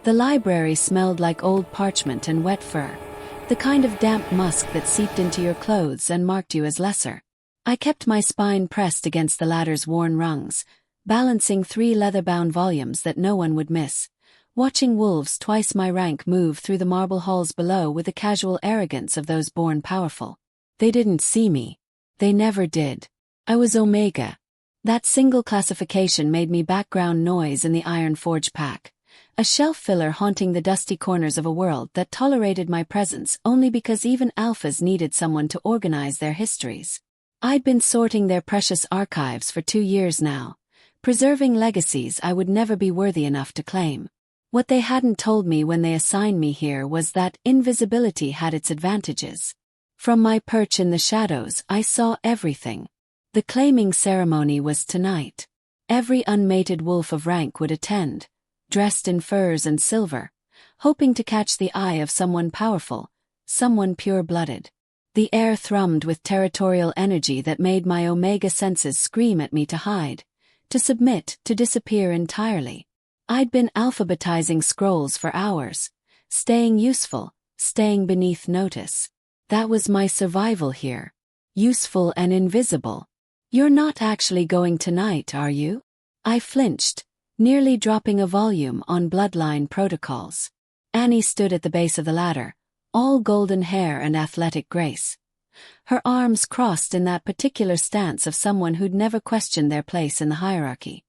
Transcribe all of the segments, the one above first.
The library smelled like old parchment and wet fur, the kind of damp musk that seeped into your clothes and marked you as lesser. I kept my spine pressed against the ladder's worn rungs, balancing 3 leather-bound volumes that no one would miss, watching wolves twice my rank move through the marble halls below with the casual arrogance of those born powerful. They didn't see me. They never did. I was Omega. That single classification made me background noise in the Iron Forge pack, a shelf filler haunting the dusty corners of a world that tolerated my presence only because even alphas needed someone to organize their histories. I'd been sorting their precious archives for 2 years now, preserving legacies I would never be worthy enough to claim. What they hadn't told me when they assigned me here was that invisibility had its advantages. From my perch in the shadows, I saw everything. The claiming ceremony was tonight. Every unmated wolf of rank would attend, dressed in furs and silver, hoping to catch the eye of someone powerful, someone pure-blooded. The air thrummed with territorial energy that made my Omega senses scream at me to hide, to submit, to disappear entirely. I'd been alphabetizing scrolls for hours, staying useful, staying beneath notice. That was my survival here. Useful and invisible. You're not actually going tonight, are you? I flinched, nearly dropping a volume on bloodline protocols. Annie stood at the base of the ladder, all golden hair and athletic grace. Her arms crossed in that particular stance of someone who'd never questioned their place in the hierarchy.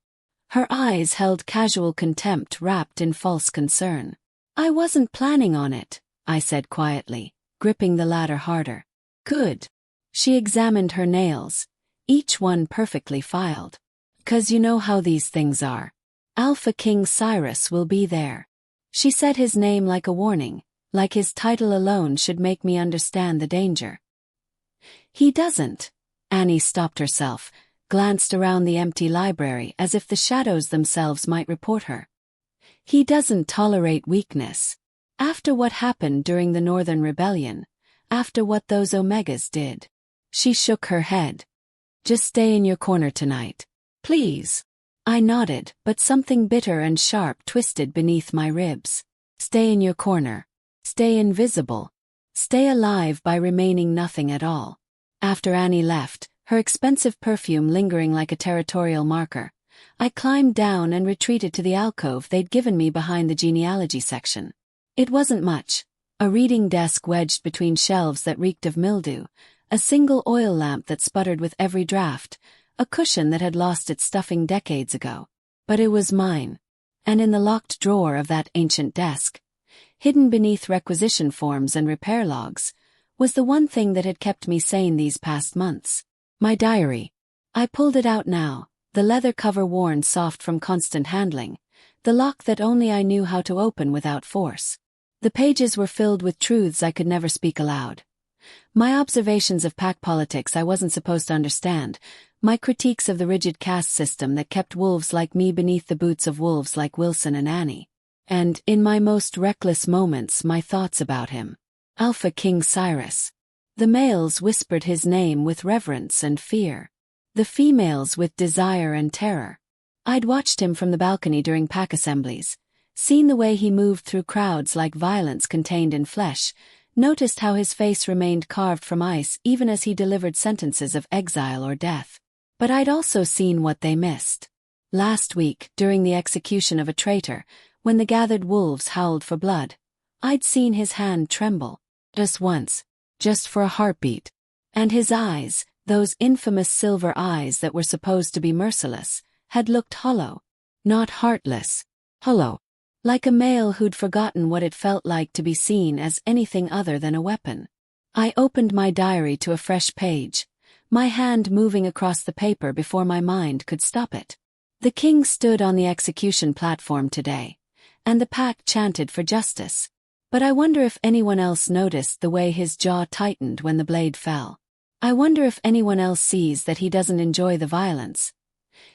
Her eyes held casual contempt wrapped in false concern. I wasn't planning on it, I said quietly, gripping the ladder harder. Good. She examined her nails, each one perfectly filed. 'Cause you know how these things are. Alpha King Cyrus will be there. She said his name like a warning, like his title alone should make me understand the danger. He doesn't. Annie stopped herself, glanced around the empty library as if the shadows themselves might report her. He doesn't tolerate weakness. After what happened during the Northern Rebellion, after what those Omegas did. She shook her head. Just stay in your corner tonight. Please. I nodded, but something bitter and sharp twisted beneath my ribs. Stay in your corner. Stay invisible. Stay alive by remaining nothing at all. After Annie left, her expensive perfume lingering like a territorial marker, I climbed down and retreated to the alcove they'd given me behind the genealogy section. It wasn't much. A reading desk wedged between shelves that reeked of mildew, a single oil lamp that sputtered with every draft, a cushion that had lost its stuffing decades ago. But it was mine. And in the locked drawer of that ancient desk, hidden beneath requisition forms and repair logs, was the one thing that had kept me sane these past months. My diary. I pulled it out now, the leather cover worn soft from constant handling, the lock that only I knew how to open without force. The pages were filled with truths I could never speak aloud. My observations of pack politics I wasn't supposed to understand, my critiques of the rigid caste system that kept wolves like me beneath the boots of wolves like Wilson and Annie. And, in my most reckless moments, my thoughts about him. Alpha King Cyrus. The males whispered his name with reverence and fear. The females with desire and terror. I'd watched him from the balcony during pack assemblies, seen the way he moved through crowds like violence contained in flesh, noticed how his face remained carved from ice even as he delivered sentences of exile or death. But I'd also seen what they missed. Last week, during the execution of a traitor, when the gathered wolves howled for blood, I'd seen his hand tremble. Just once. Just for a heartbeat. And his eyes, those infamous silver eyes that were supposed to be merciless, had looked hollow. Not heartless. Hollow. Like a male who'd forgotten what it felt like to be seen as anything other than a weapon. I opened my diary to a fresh page, my hand moving across the paper before my mind could stop it. The king stood on the execution platform today, and the pack chanted for justice. But I wonder if anyone else noticed the way his jaw tightened when the blade fell. I wonder if anyone else sees that he doesn't enjoy the violence.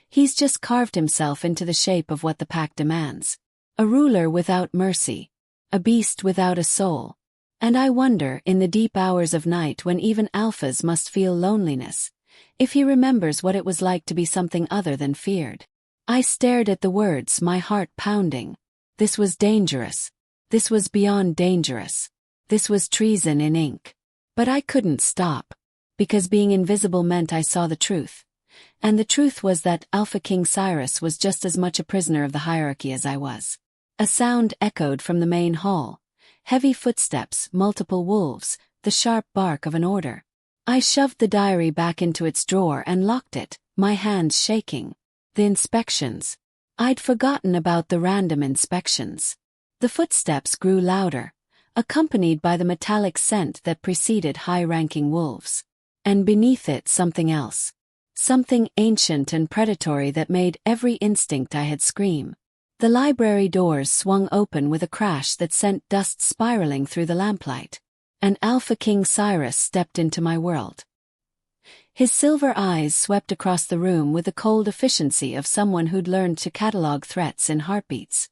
He's just carved himself into the shape of what the pack demands. A ruler without mercy. A beast without a soul. And I wonder, in the deep hours of night when even alphas must feel loneliness, if he remembers what it was like to be something other than feared. I stared at the words, my heart pounding. This was dangerous. This was beyond dangerous. This was treason in ink. But I couldn't stop. Because being invisible meant I saw the truth. And the truth was that Alpha King Cyrus was just as much a prisoner of the hierarchy as I was. A sound echoed from the main hall. Heavy footsteps, multiple wolves, the sharp bark of an order. I shoved the diary back into its drawer and locked it, my hands shaking. The inspections. I'd forgotten about the random inspections. The footsteps grew louder, accompanied by the metallic scent that preceded high-ranking wolves. And beneath it something else. Something ancient and predatory that made every instinct I had scream. The library doors swung open with a crash that sent dust spiraling through the lamplight. And Alpha King Cyrus stepped into my world. His silver eyes swept across the room with the cold efficiency of someone who'd learned to catalog threats in heartbeats.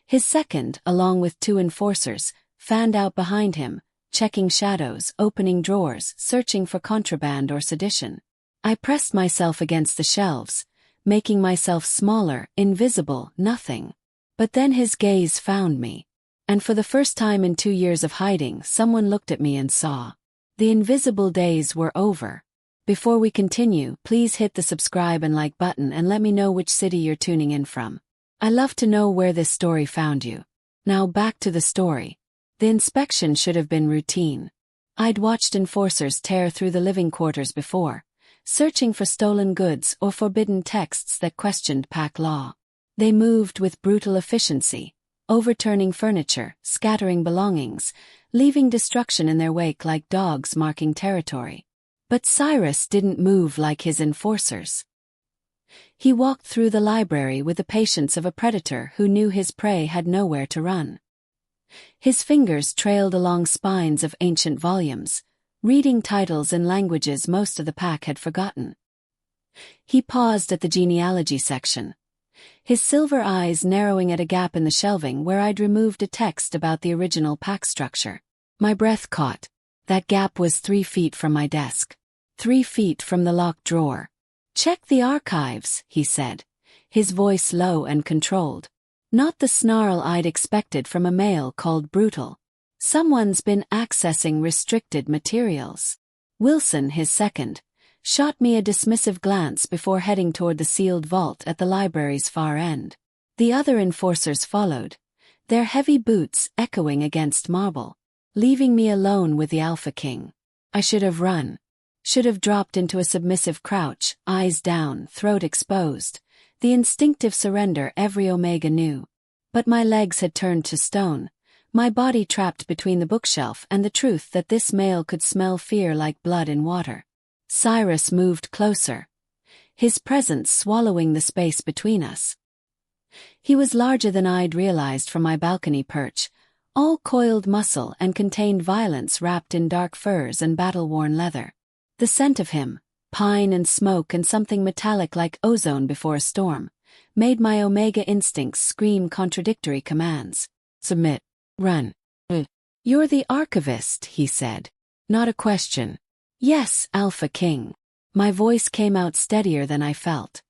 His second, along with two enforcers, fanned out behind him, checking shadows, opening drawers, searching for contraband or sedition. I pressed myself against the shelves, making myself smaller, invisible, nothing. But then his gaze found me. And for the first time in 2 years of hiding, someone looked at me and saw. The invisible days were over. Before we continue, please hit the subscribe and like button and let me know which city you're tuning in from. I love to know where this story found you. Now back to the story. The inspection should have been routine. I'd watched enforcers tear through the living quarters before, searching for stolen goods or forbidden texts that questioned pack law. They moved with brutal efficiency, overturning furniture, scattering belongings, leaving destruction in their wake like dogs marking territory. But Cyrus didn't move like his enforcers. He walked through the library with the patience of a predator who knew his prey had nowhere to run. His fingers trailed along spines of ancient volumes, reading titles in languages most of the pack had forgotten. He paused at the genealogy section, his silver eyes narrowing at a gap in the shelving where I'd removed a text about the original pack structure. My breath caught. That gap was 3 feet from my desk. 3 feet from the locked drawer. "Check the archives," he said, his voice low and controlled. Not the snarl I'd expected from a male called brutal. Someone's been accessing restricted materials. Wilson, his second, shot me a dismissive glance before heading toward the sealed vault at the library's far end. The other enforcers followed, their heavy boots echoing against marble, leaving me alone with the Alpha King. I should have run. Should have dropped into a submissive crouch, eyes down, throat exposed, the instinctive surrender every Omega knew. But my legs had turned to stone, my body trapped between the bookshelf and the truth that this male could smell fear like blood in water. Cyrus moved closer, his presence swallowing the space between us. He was larger than I'd realized from my balcony perch, all coiled muscle and contained violence wrapped in dark furs and battle-worn leather. The scent of him, pine and smoke and something metallic like ozone before a storm, made my Omega instincts scream contradictory commands. "Submit. Run. You're the archivist," he said. Not a question. "Yes, Alpha King." My voice came out steadier than I felt.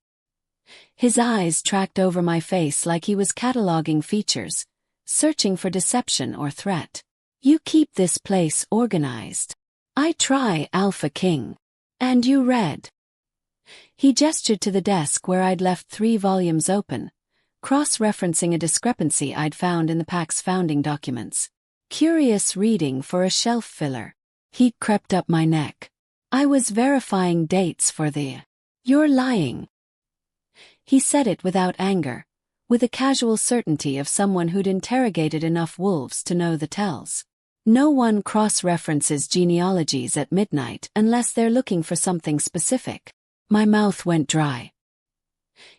His eyes tracked over my face like he was cataloging features, searching for deception or threat. "You keep this place organized." "I try, Alpha King." "And you read." He gestured to the desk where I'd left 3 volumes open, cross-referencing a discrepancy I'd found in the pack's founding documents. Curious reading for a shelf filler. Heat crept up my neck. I was verifying dates for the... "You're lying." He said it without anger, with the casual certainty of someone who'd interrogated enough wolves to know the tells. No one cross-references genealogies at midnight unless they're looking for something specific. My mouth went dry.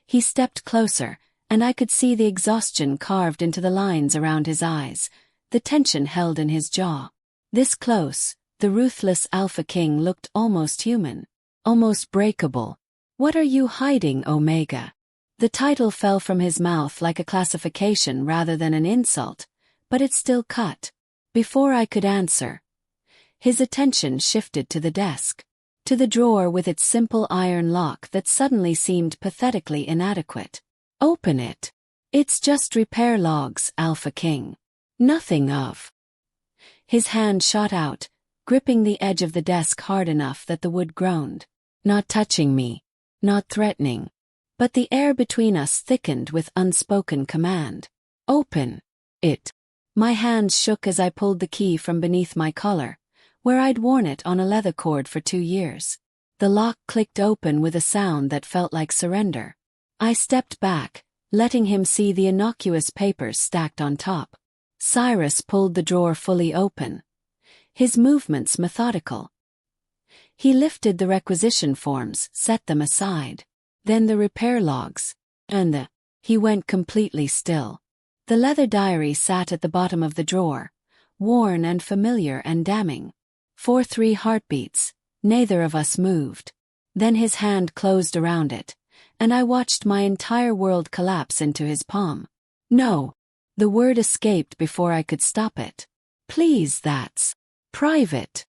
He stepped closer, and I could see the exhaustion carved into the lines around his eyes, the tension held in his jaw. This close, the ruthless Alpha King looked almost human, almost breakable. "What are you hiding, Omega?" The title fell from his mouth like a classification rather than an insult, but it still cut. Before I could answer, his attention shifted to the desk, to the drawer with its simple iron lock that suddenly seemed pathetically inadequate. "Open it." It's just repair logs, Alpha King. Nothing of. His hand shot out, gripping the edge of the desk hard enough that the wood groaned. Not touching me. Not threatening. But the air between us thickened with unspoken command. Open it. My hands shook as I pulled the key from beneath my collar, where I'd worn it on a leather cord for 2 years. The lock clicked open with a sound that felt like surrender. I stepped back, letting him see the innocuous papers stacked on top. Cyrus pulled the drawer fully open, his movements methodical. He lifted the requisition forms, set them aside. Then the repair logs. And he went completely still. The leather diary sat at the bottom of the drawer, worn and familiar and damning. 4-3 heartbeats, neither of us moved. Then his hand closed around it, and I watched my entire world collapse into his palm. No. The word escaped before I could stop it. Please, that's private.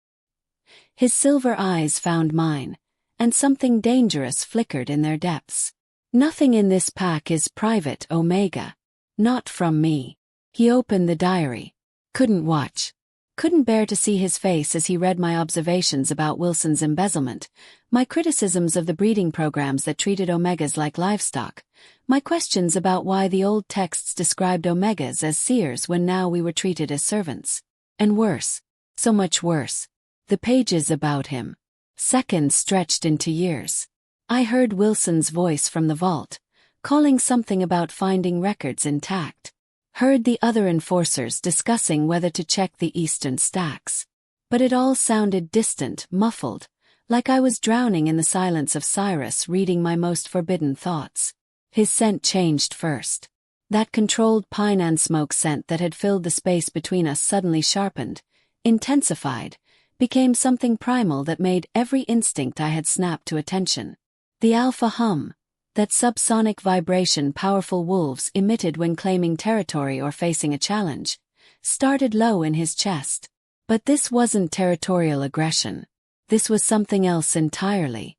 His silver eyes found mine, and something dangerous flickered in their depths. Nothing in this pack is private, Omega. Not from me. He opened the diary. Couldn't watch. Couldn't bear to see his face as he read my observations about Wilson's embezzlement, my criticisms of the breeding programs that treated omegas like livestock, my questions about why the old texts described omegas as seers when now we were treated as servants. And worse. So much worse. The pages about him. Seconds stretched into years. I heard Wilson's voice from the vault, calling something about finding records intact. Heard the other enforcers discussing whether to check the eastern stacks. But it all sounded distant, muffled, like I was drowning in the silence of Cyrus reading my most forbidden thoughts. His scent changed first. That controlled pine and smoke scent that had filled the space between us suddenly sharpened, intensified, became something primal that made every instinct I had snapped to attention. The alpha hum, that subsonic vibration powerful wolves emitted when claiming territory or facing a challenge, started low in his chest. But this wasn't territorial aggression. This was something else entirely.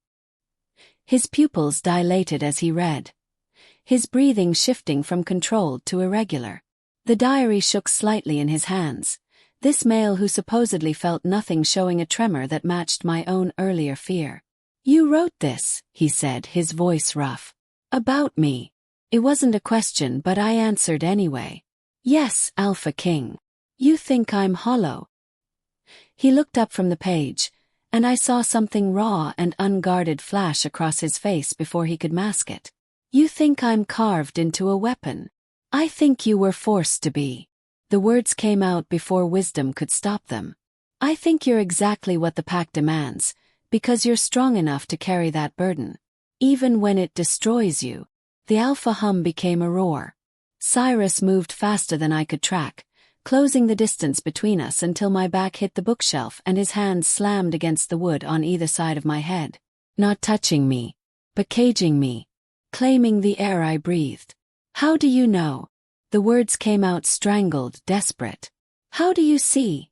His pupils dilated as he read, his breathing shifting from controlled to irregular. The diary shook slightly in his hands, this male who supposedly felt nothing showing a tremor that matched my own earlier fear. You wrote this, he said, his voice rough. About me. It wasn't a question, but I answered anyway. Yes, Alpha King. You think I'm hollow. He looked up from the page, and I saw something raw and unguarded flash across his face before he could mask it. You think I'm carved into a weapon. I think you were forced to be. The words came out before wisdom could stop them. I think you're exactly what the pack demands, because you're strong enough to carry that burden. Even when it destroys you. The alpha hum became a roar. Cyrus moved faster than I could track, closing the distance between us until my back hit the bookshelf and his hands slammed against the wood on either side of my head. Not touching me, but caging me, claiming the air I breathed. How do you know? The words came out strangled, desperate. How do you see?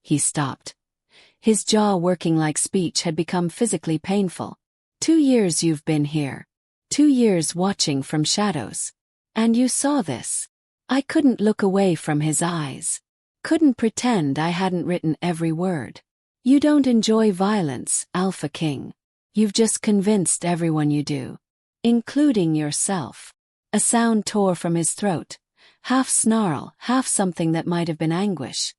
He stopped. His jaw working like speech had become physically painful. 2 years you've been here. 2 years watching from shadows. And you saw this. I couldn't look away from his eyes. Couldn't pretend I hadn't written every word. You don't enjoy violence, Alpha King. You've just convinced everyone you do. Including yourself. A sound tore from his throat. Half snarl, half something that might have been anguish.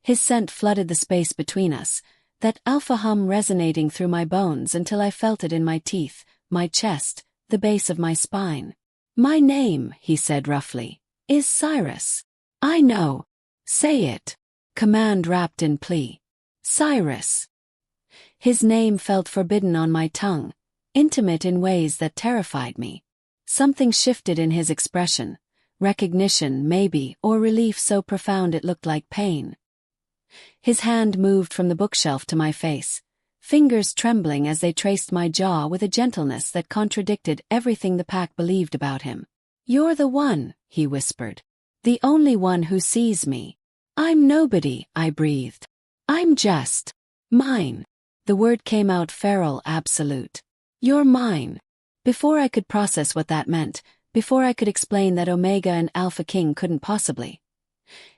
His scent flooded the space between us, that alpha hum resonating through my bones until I felt it in my teeth, my chest, the base of my spine. My name, he said roughly, is Cyrus. I know. Say it. Command wrapped in plea. Cyrus. His name felt forbidden on my tongue, intimate in ways that terrified me. Something shifted in his expression, recognition maybe, or relief so profound it looked like pain. His hand moved from the bookshelf to my face, fingers trembling as they traced my jaw with a gentleness that contradicted everything the pack believed about him. You're the one, he whispered. The only one who sees me. I'm nobody, I breathed. I'm just mine. The word came out feral, absolute. You're mine. Before I could process what that meant, before I could explain that Omega and Alpha King couldn't possibly.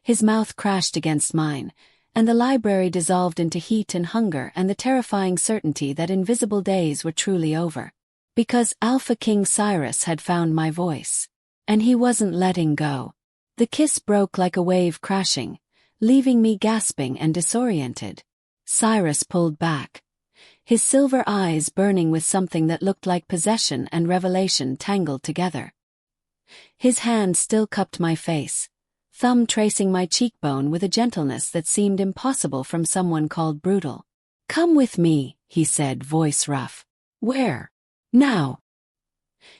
His mouth crashed against mine, and the library dissolved into heat and hunger and the terrifying certainty that invisible days were truly over. Because Alpha King Cyrus had found my voice. And he wasn't letting go. The kiss broke like a wave crashing, leaving me gasping and disoriented. Cyrus pulled back, his silver eyes burning with something that looked like possession and revelation tangled together. His hand still cupped my face, thumb tracing my cheekbone with a gentleness that seemed impossible from someone called brutal. "Come with me," he said, voice rough. "Where?" "Now."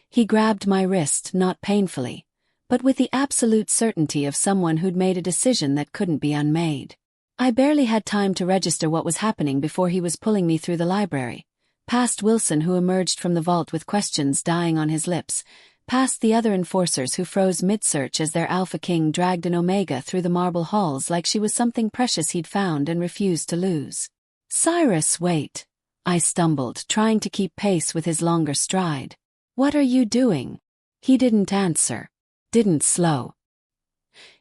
He grabbed my wrist, not painfully, but with the absolute certainty of someone who'd made a decision that couldn't be unmade. I barely had time to register what was happening before he was pulling me through the library, past Wilson who emerged from the vault with questions dying on his lips, past the other enforcers who froze mid-search as their Alpha King dragged an Omega through the marble halls like she was something precious he'd found and refused to lose. "Cyrus, wait," I stumbled, trying to keep pace with his longer stride. "What are you doing?" He didn't answer. Didn't slow.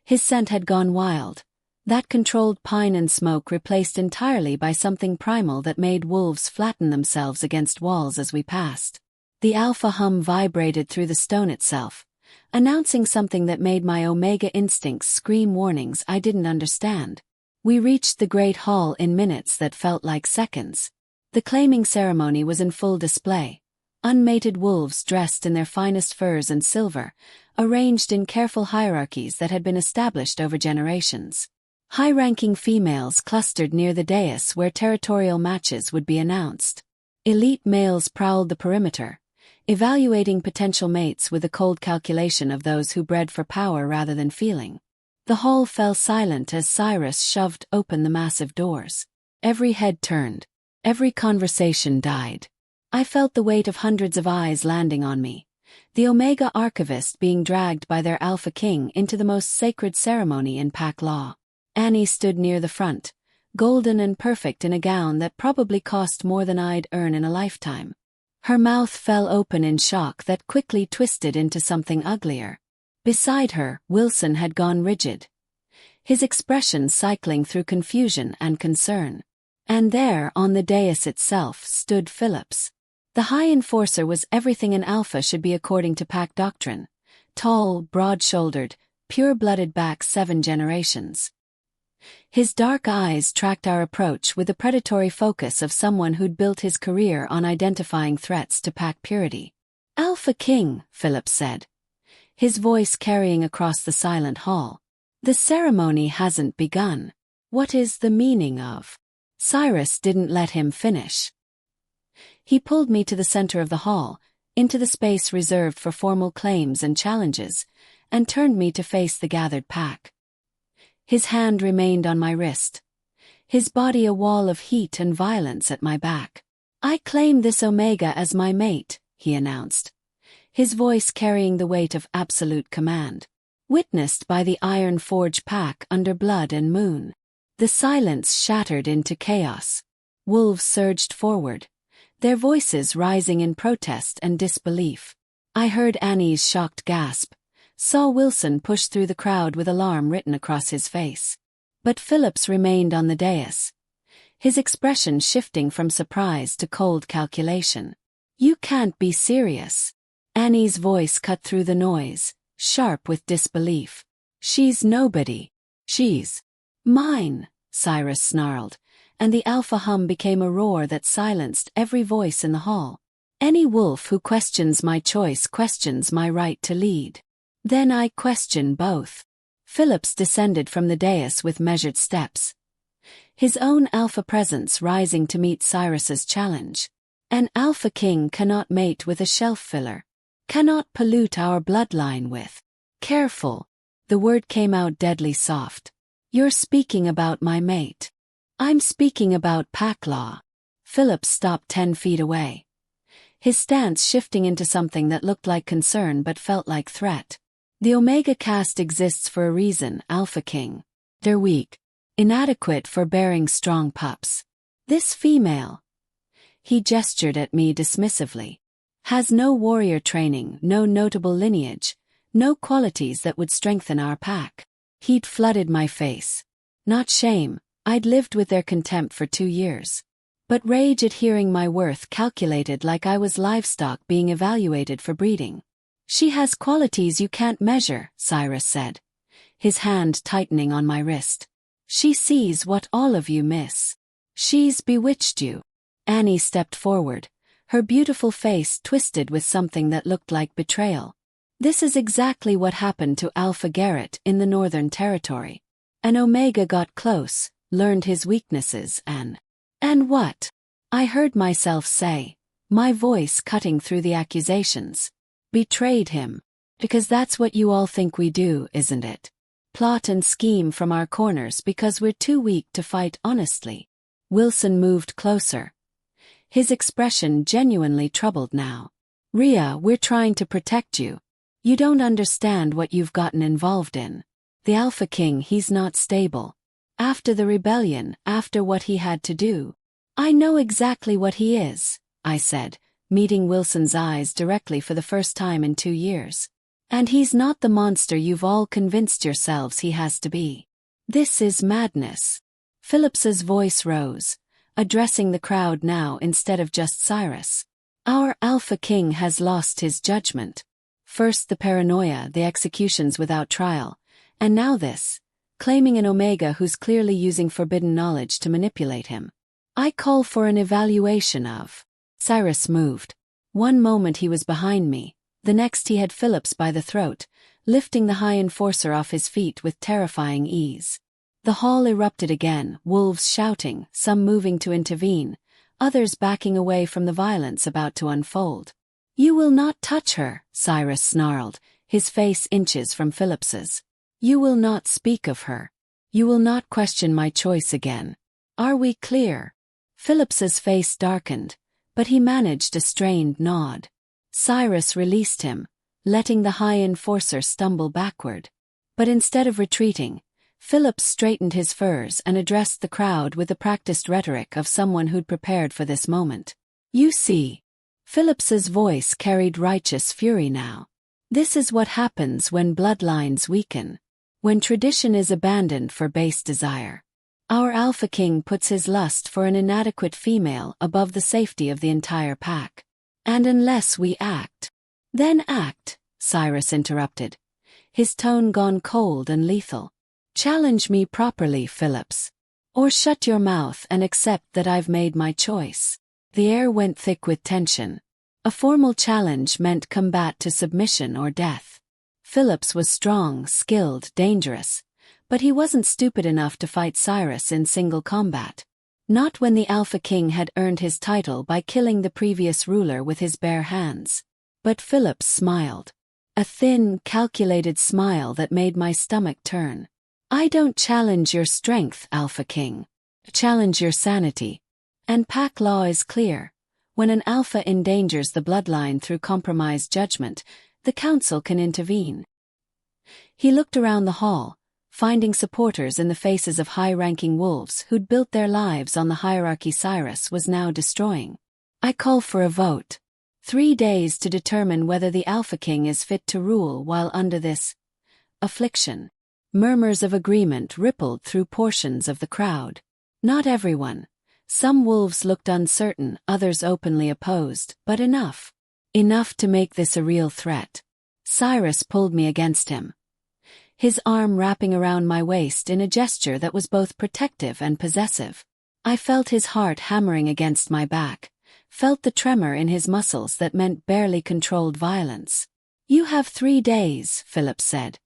His scent had gone wild, that controlled pine and smoke replaced entirely by something primal that made wolves flatten themselves against walls as we passed. The alpha hum vibrated through the stone itself, announcing something that made my Omega instincts scream warnings I didn't understand. We reached the great hall in minutes that felt like seconds. The claiming ceremony was in full display. Unmated wolves dressed in their finest furs and silver, arranged in careful hierarchies that had been established over generations. High-ranking females clustered near the dais where territorial matches would be announced. Elite males prowled the perimeter, evaluating potential mates with the cold calculation of those who bred for power rather than feeling. The hall fell silent as Cyrus shoved open the massive doors. Every head turned. Every conversation died. I felt the weight of hundreds of eyes landing on me, the Omega Archivist being dragged by their Alpha King into the most sacred ceremony in pack law. Annie stood near the front, golden and perfect in a gown that probably cost more than I'd earn in a lifetime. Her mouth fell open in shock that quickly twisted into something uglier. Beside her, Wilson had gone rigid, his expression cycling through confusion and concern. And there, on the dais itself, stood Phillips. The High Enforcer was everything an alpha should be according to pack doctrine. Tall, broad-shouldered, pure-blooded back 7 generations. His dark eyes tracked our approach with the predatory focus of someone who'd built his career on identifying threats to pack purity. "Alpha King," Phillips said, his voice carrying across the silent hall. "The ceremony hasn't begun. What is the meaning of?" Cyrus didn't let him finish. He pulled me to the center of the hall, into the space reserved for formal claims and challenges, and turned me to face the gathered pack. His hand remained on my wrist, his body a wall of heat and violence at my back. "I claim this Omega as my mate," he announced, his voice carrying the weight of absolute command. Witnessed by the Iron Forge pack under Blood and Moon. The silence shattered into chaos. Wolves surged forward, their voices rising in protest and disbelief. I heard Annie's shocked gasp, saw Wilson push through the crowd with alarm written across his face. But Phillips remained on the dais, his expression shifting from surprise to cold calculation. "You can't be serious." Annie's voice cut through the noise, sharp with disbelief. "She's nobody. She's mine," Cyrus snarled, and the alpha hum became a roar that silenced every voice in the hall. "Any wolf who questions my choice questions my right to lead. Then I question both." Phillips descended from the dais with measured steps, his own alpha presence rising to meet Cyrus's challenge. "An Alpha King cannot mate with a shelf filler, cannot pollute our bloodline with." "Careful." The word came out deadly soft. "You're speaking about my mate. I'm speaking about pack law." Phillips stopped 10 feet away, his stance shifting into something that looked like concern but felt like threat. "The Omega caste exists for a reason, Alpha King. They're weak, inadequate for bearing strong pups. This female," he gestured at me dismissively, Has no warrior training, no notable lineage, no qualities that would strengthen our pack. Heat flooded my face. Not shame, I'd lived with their contempt for 2 years. But rage at hearing my worth calculated like I was livestock being evaluated for breeding. She has qualities you can't measure, Cyrus said, his hand tightening on my wrist. She sees what all of you miss. She's bewitched you. Annie stepped forward, her beautiful face twisted with something that looked like betrayal. This is exactly what happened to Alpha Garrett in the Northern Territory. An Omega got close, learned his weaknesses and what? I heard myself say, my voice cutting through the accusations. Betrayed him. Because that's what you all think we do, isn't it? Plot and scheme from our corners because we're too weak to fight honestly. Wilson moved closer, his expression genuinely troubled now. Rhea, we're trying to protect you. You don't understand what you've gotten involved in. The Alpha King, he's not stable. After the rebellion, after what he had to do. I know exactly what he is, I said, meeting Wilson's eyes directly for the first time in 2 years. And he's not the monster you've all convinced yourselves he has to be. This is madness. Phillips's voice rose, addressing the crowd now instead of just Cyrus. Our Alpha King has lost his judgment. First the paranoia, the executions without trial, and now this, claiming an Omega who's clearly using forbidden knowledge to manipulate him. I call for an evaluation of. Cyrus moved. One moment he was behind me, the next he had Phillips by the throat, lifting the High Enforcer off his feet with terrifying ease. The hall erupted again, wolves shouting, some moving to intervene, others backing away from the violence about to unfold. You will not touch her, Cyrus snarled, his face inches from Phillips's. You will not speak of her. You will not question my choice again. Are we clear? Phillips's face darkened, but he managed a strained nod. Cyrus released him, letting the High Enforcer stumble backward. But instead of retreating, Phillips straightened his furs and addressed the crowd with the practiced rhetoric of someone who'd prepared for this moment. You see. Phillips's voice carried righteous fury now. This is what happens when bloodlines weaken. When tradition is abandoned for base desire. Our Alpha King puts his lust for an inadequate female above the safety of the entire pack. And unless we act. Then act, Cyrus interrupted, his tone gone cold and lethal. Challenge me properly, Phillips. Or shut your mouth and accept that I've made my choice. The air went thick with tension. A formal challenge meant combat to submission or death. Phillips was strong, skilled, dangerous, but he wasn't stupid enough to fight Cyrus in single combat. Not when the Alpha King had earned his title by killing the previous ruler with his bare hands. But Phillips smiled. A thin, calculated smile that made my stomach turn. I don't challenge your strength, Alpha King. Challenge your sanity. And pack law is clear. When an alpha endangers the bloodline through compromised judgment, the council can intervene. He looked around the hall, finding supporters in the faces of high-ranking wolves who'd built their lives on the hierarchy Cyrus was now destroying. I call for a vote. 3 days to determine whether the Alpha King is fit to rule while under this affliction. Murmurs of agreement rippled through portions of the crowd. Not everyone. Some wolves looked uncertain, others openly opposed, but enough. Enough to make this a real threat. Cyrus pulled me against him, his arm wrapping around my waist in a gesture that was both protective and possessive. I felt his heart hammering against my back, felt the tremor in his muscles that meant barely controlled violence. You have 3 days, Phillips said,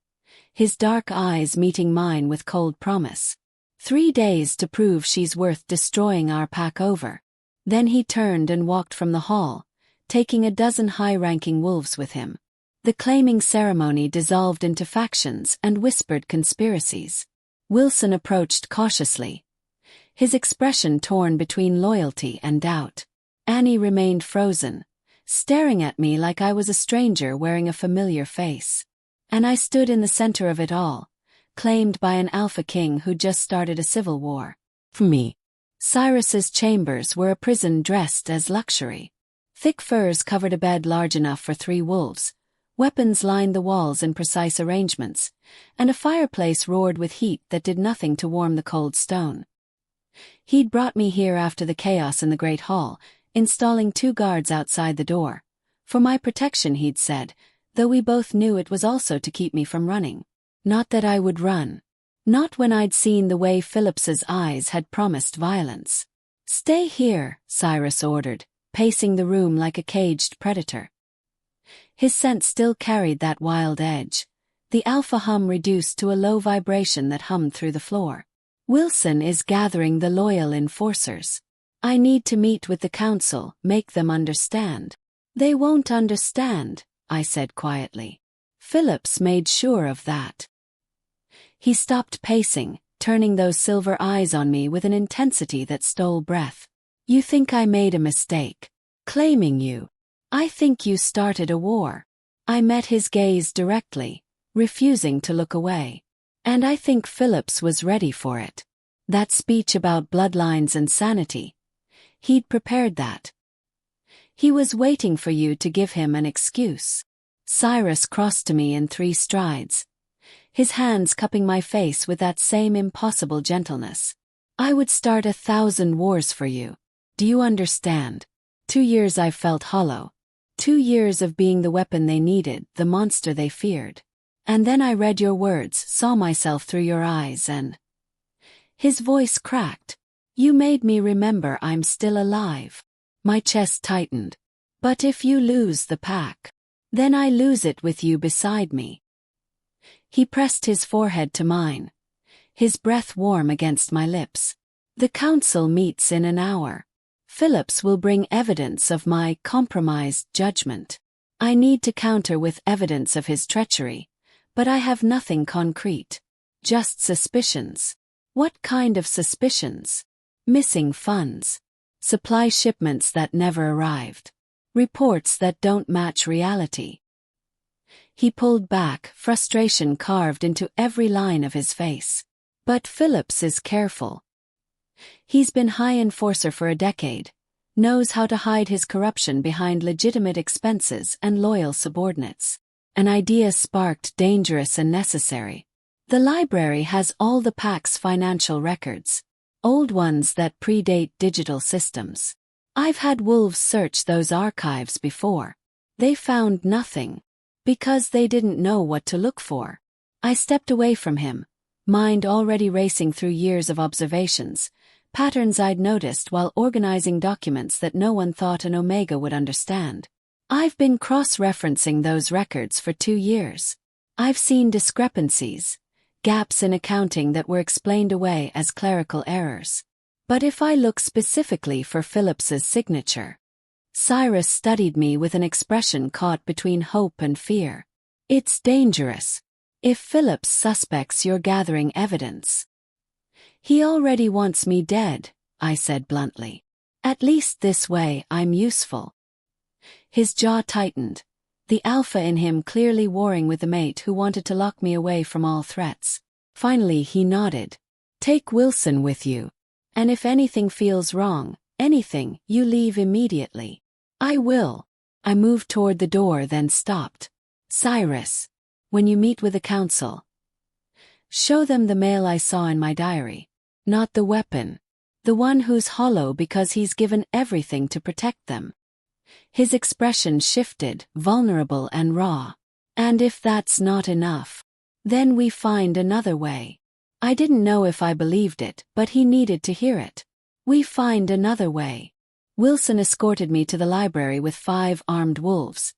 his dark eyes meeting mine with cold promise. 3 days to prove she's worth destroying our pack over. Then he turned and walked from the hall, taking a dozen high-ranking wolves with him. The claiming ceremony dissolved into factions and whispered conspiracies. Wilson approached cautiously, his expression torn between loyalty and doubt. Annie remained frozen, staring at me like I was a stranger wearing a familiar face. And I stood in the center of it all, claimed by an Alpha King who just started a civil war. For me, Cyrus's chambers were a prison dressed as luxury. Thick furs covered a bed large enough for 3 wolves, weapons lined the walls in precise arrangements, and a fireplace roared with heat that did nothing to warm the cold stone. He'd brought me here after the chaos in the Great Hall, installing 2 guards outside the door. For my protection, he'd said, though we both knew it was also to keep me from running. Not that I would run. Not when I'd seen the way Phillips's eyes had promised violence. "Stay here," Cyrus ordered, pacing the room like a caged predator. His scent still carried that wild edge, the alpha hum reduced to a low vibration that hummed through the floor. "Wilson is gathering the loyal enforcers. I need to meet with the council, make them understand." "They won't understand," I said quietly. Phillips made sure of that. He stopped pacing, turning those silver eyes on me with an intensity that stole breath. "You think I made a mistake claiming you? I think you started a war." I met his gaze directly, refusing to look away. "And I think Phillips was ready for it. That speech about bloodlines and sanity. He'd prepared that. He was waiting for you to give him an excuse." Cyrus crossed to me in 3 strides, his hands cupping my face with that same impossible gentleness. "I would start 1,000 wars for you. Do you understand? 2 years I've felt hollow. 2 years of being the weapon they needed, the monster they feared. And then I read your words, saw myself through your eyes and—" His voice cracked. "You made me remember I'm still alive." My chest tightened. "But if you lose the pack, then I lose it with you beside me." He pressed his forehead to mine, his breath warm against my lips. "The council meets in an hour. Phillips will bring evidence of my compromised judgment. I need to counter with evidence of his treachery, but I have nothing concrete. Just suspicions." "What kind of suspicions?" "Missing funds. Supply shipments that never arrived. Reports that don't match reality." He pulled back, frustration carved into every line of his face. "But Phillips is careful. He's been high enforcer for a decade, knows how to hide his corruption behind legitimate expenses and loyal subordinates." An idea sparked, dangerous and necessary. "The library has all the pack's financial records. Old ones that predate digital systems. I've had wolves search those archives before. They found nothing. Because they didn't know what to look for." I stepped away from him, mind already racing through years of observations, patterns I'd noticed while organizing documents that no one thought an Omega would understand. I've been cross-referencing those records for 2 years. I've seen discrepancies, gaps in accounting that were explained away as clerical errors. But if I look specifically for Phillips's signature— Cyrus studied me with an expression caught between hope and fear. "It's dangerous. If Phillips suspects you're gathering evidence." "He already wants me dead," I said bluntly. "At least this way I'm useful." His jaw tightened, the alpha in him clearly warring with the mate who wanted to lock me away from all threats. Finally he nodded. "Take Wilson with you. And if anything feels wrong, anything, you leave immediately." "I will." I moved toward the door then stopped. "Cyrus, when you meet with the council, show them the mail I saw in my diary. Not the weapon. The one who's hollow because he's given everything to protect them." His expression shifted, vulnerable and raw. "And if that's not enough, then we find another way." I didn't know if I believed it, but he needed to hear it. "We find another way." Wilson escorted me to the library with 5 armed wolves,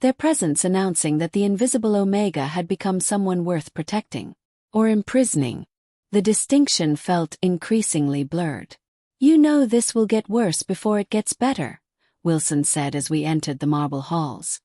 their presence announcing that the invisible Omega had become someone worth protecting. Or imprisoning. The distinction felt increasingly blurred. "You know this will get worse before it gets better," Wilson said as we entered the marble halls.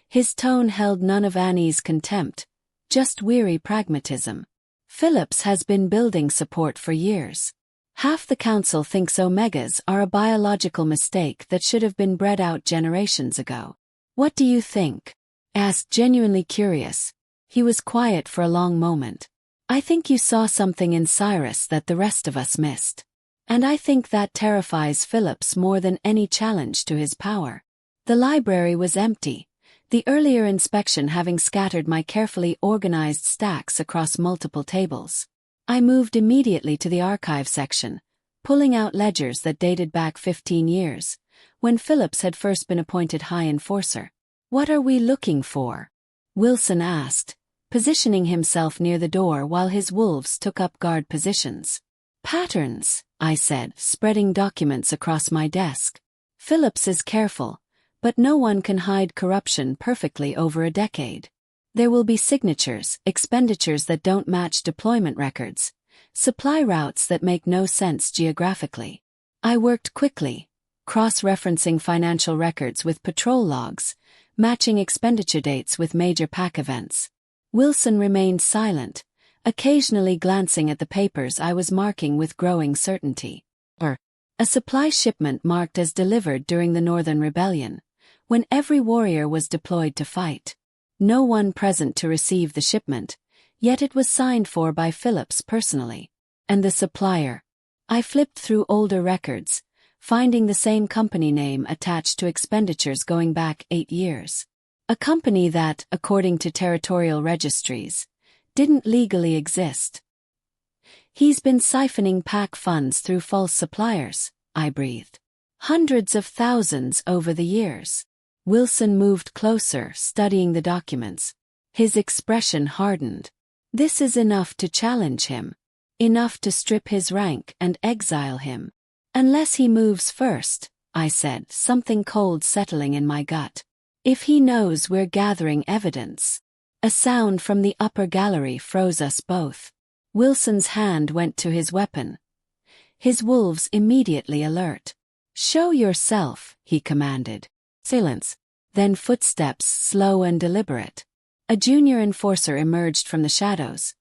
His tone held none of Annie's contempt, just weary pragmatism. "Phillips has been building support for years. Half the council thinks Omegas are a biological mistake that should have been bred out generations ago. What do you think?" asked, genuinely curious. He was quiet for a long moment. "I think you saw something in Cyrus that the rest of us missed." And I think that terrifies Phillips more than any challenge to his power. The library was empty, the earlier inspection having scattered my carefully organized stacks across multiple tables. I moved immediately to the archive section, pulling out ledgers that dated back 15 years, when Phillips had first been appointed High Enforcer. "What are we looking for?" Wilson asked, positioning himself near the door while his wolves took up guard positions. "Patterns," I said, spreading documents across my desk. "Phillips is careful, but no one can hide corruption perfectly over a decade. There will be signatures, expenditures that don't match deployment records, supply routes that make no sense geographically." I worked quickly, cross-referencing financial records with patrol logs, matching expenditure dates with major pack events. Wilson remained silent, occasionally glancing at the papers I was marking with growing certainty. A supply shipment marked as delivered during the Northern Rebellion, when every warrior was deployed to fight. No one present to receive the shipment, yet it was signed for by Phillips personally. And the supplier. I flipped through older records, finding the same company name attached to expenditures going back 8 years. A company that, according to territorial registries, didn't legally exist. "He's been siphoning pack funds through false suppliers," I breathed. "Hundreds of thousands over the years." Wilson moved closer, studying the documents. His expression hardened. "This is enough to challenge him. Enough to strip his rank and exile him. Unless he moves first," I said, something cold settling in my gut. "If he knows we're gathering evidence." A sound from the upper gallery froze us both. Wilson's hand went to his weapon. His wolves immediately alert. "Show yourself," he commanded. Silence. Then footsteps, slow and deliberate. A junior enforcer emerged from the shadows,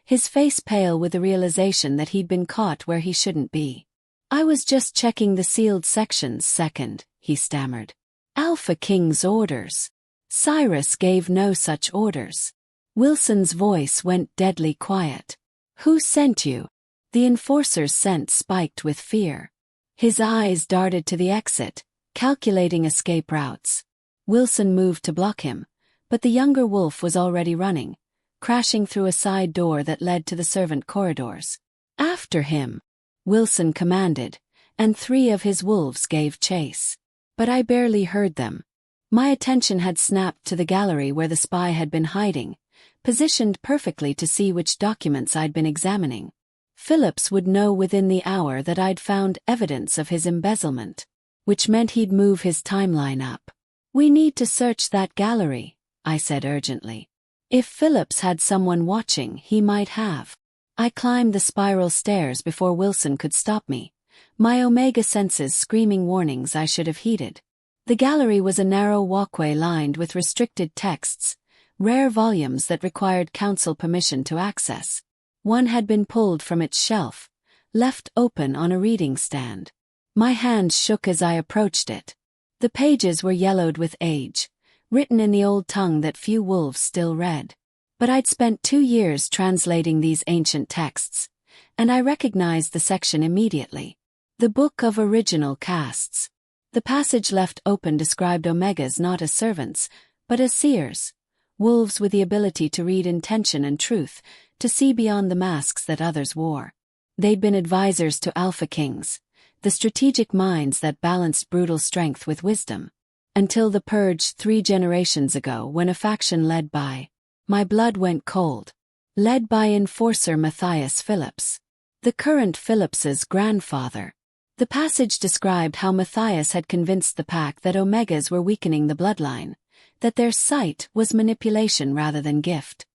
his face pale with the realization that he'd been caught where he shouldn't be. "I was just checking the sealed sections, Second," he stammered. "Alpha King's orders." "Cyrus gave no such orders." Wilson's voice went deadly quiet. "Who sent you?" The enforcer's scent spiked with fear. His eyes darted to the exit, calculating escape routes. Wilson moved to block him, but the younger wolf was already running, crashing through a side door that led to the servant corridors. "After him," Wilson commanded, and 3 of his wolves gave chase. But I barely heard them. My attention had snapped to the gallery where the spy had been hiding, positioned perfectly to see which documents I'd been examining. Phillips would know within the hour that I'd found evidence of his embezzlement, which meant he'd move his timeline up. "We need to search that gallery," I said urgently. If Phillips had someone watching, he might have. I climbed the spiral stairs before Wilson could stop me, my omega senses screaming warnings I should have heeded. The gallery was a narrow walkway lined with restricted texts, rare volumes that required council permission to access. One had been pulled from its shelf, left open on a reading stand. My hand shook as I approached it. The pages were yellowed with age, written in the old tongue that few wolves still read. But I'd spent 2 years translating these ancient texts, and I recognized the section immediately. The Book of Original Castes. The passage left open described omegas not as servants, but as seers, wolves with the ability to read intention and truth, to see beyond the masks that others wore. They'd been advisors to Alpha Kings, the strategic minds that balanced brutal strength with wisdom. Until the purge 3 generations ago, when a faction led by, my blood went cold, led by Enforcer Matthias Phillips, the current Phillips's grandfather. The passage described how Matthias had convinced the pack that omegas were weakening the bloodline, that their sight was manipulation rather than gift.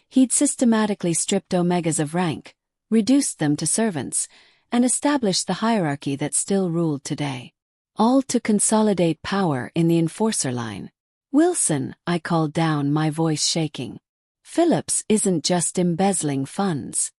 He'd systematically stripped omegas of rank, reduced them to servants, and established the hierarchy that still ruled today. All to consolidate power in the enforcer line. "Wilson," I called down, my voice shaking. "Phillips isn't just embezzling funds.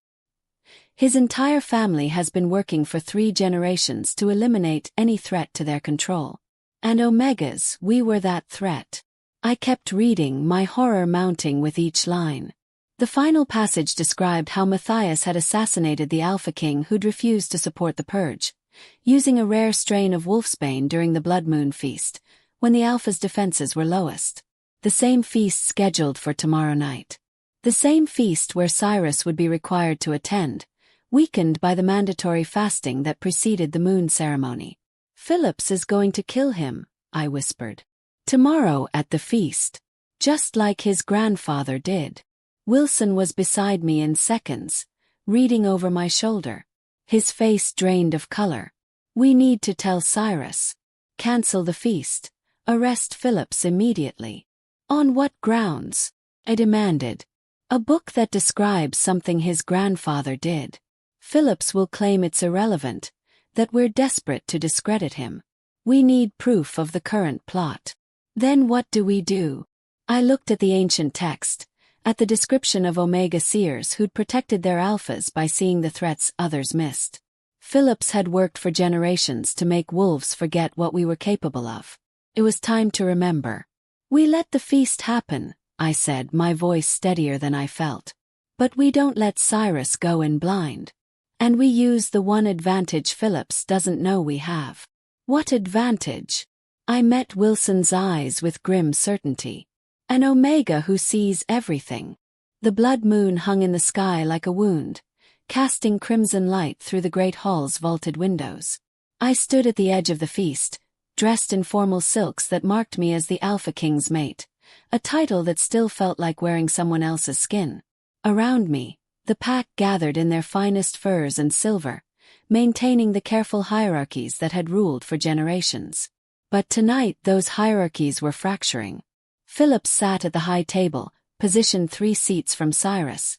His entire family has been working for 3 generations to eliminate any threat to their control. And omegas, we were that threat." I kept reading, my horror mounting with each line. The final passage described how Matthias had assassinated the Alpha King who'd refused to support the purge, using a rare strain of wolfsbane during the blood moon feast, when the Alpha's defenses were lowest. The same feast scheduled for tomorrow night. The same feast where Cyrus would be required to attend, weakened by the mandatory fasting that preceded the moon ceremony. Phillips is going to kill him, I whispered. Tomorrow at the feast. Just like his grandfather did. Wilson was beside me in seconds, reading over my shoulder. His face drained of color. We need to tell Cyrus. Cancel the feast. Arrest Phillips immediately. On what grounds? I demanded. A book that describes something his grandfather did. Phillips will claim it's irrelevant, that we're desperate to discredit him. We need proof of the current plot. Then what do we do? I looked at the ancient text, at the description of Omega seers who'd protected their alphas by seeing the threats others missed. Phillips had worked for generations to make wolves forget what we were capable of. It was time to remember. We let the feast happen, I said, my voice steadier than I felt. But we don't let Cyrus go in blind. And we use the one advantage Phillips doesn't know we have. What advantage? I met Wilson's eyes with grim certainty. An Omega who sees everything. The blood moon hung in the sky like a wound, casting crimson light through the great hall's vaulted windows. I stood at the edge of the feast, dressed in formal silks that marked me as the Alpha King's mate, a title that still felt like wearing someone else's skin. Around me, the pack gathered in their finest furs and silver, maintaining the careful hierarchies that had ruled for generations. But tonight those hierarchies were fracturing. Phillips sat at the high table, positioned 3 seats from Cyrus.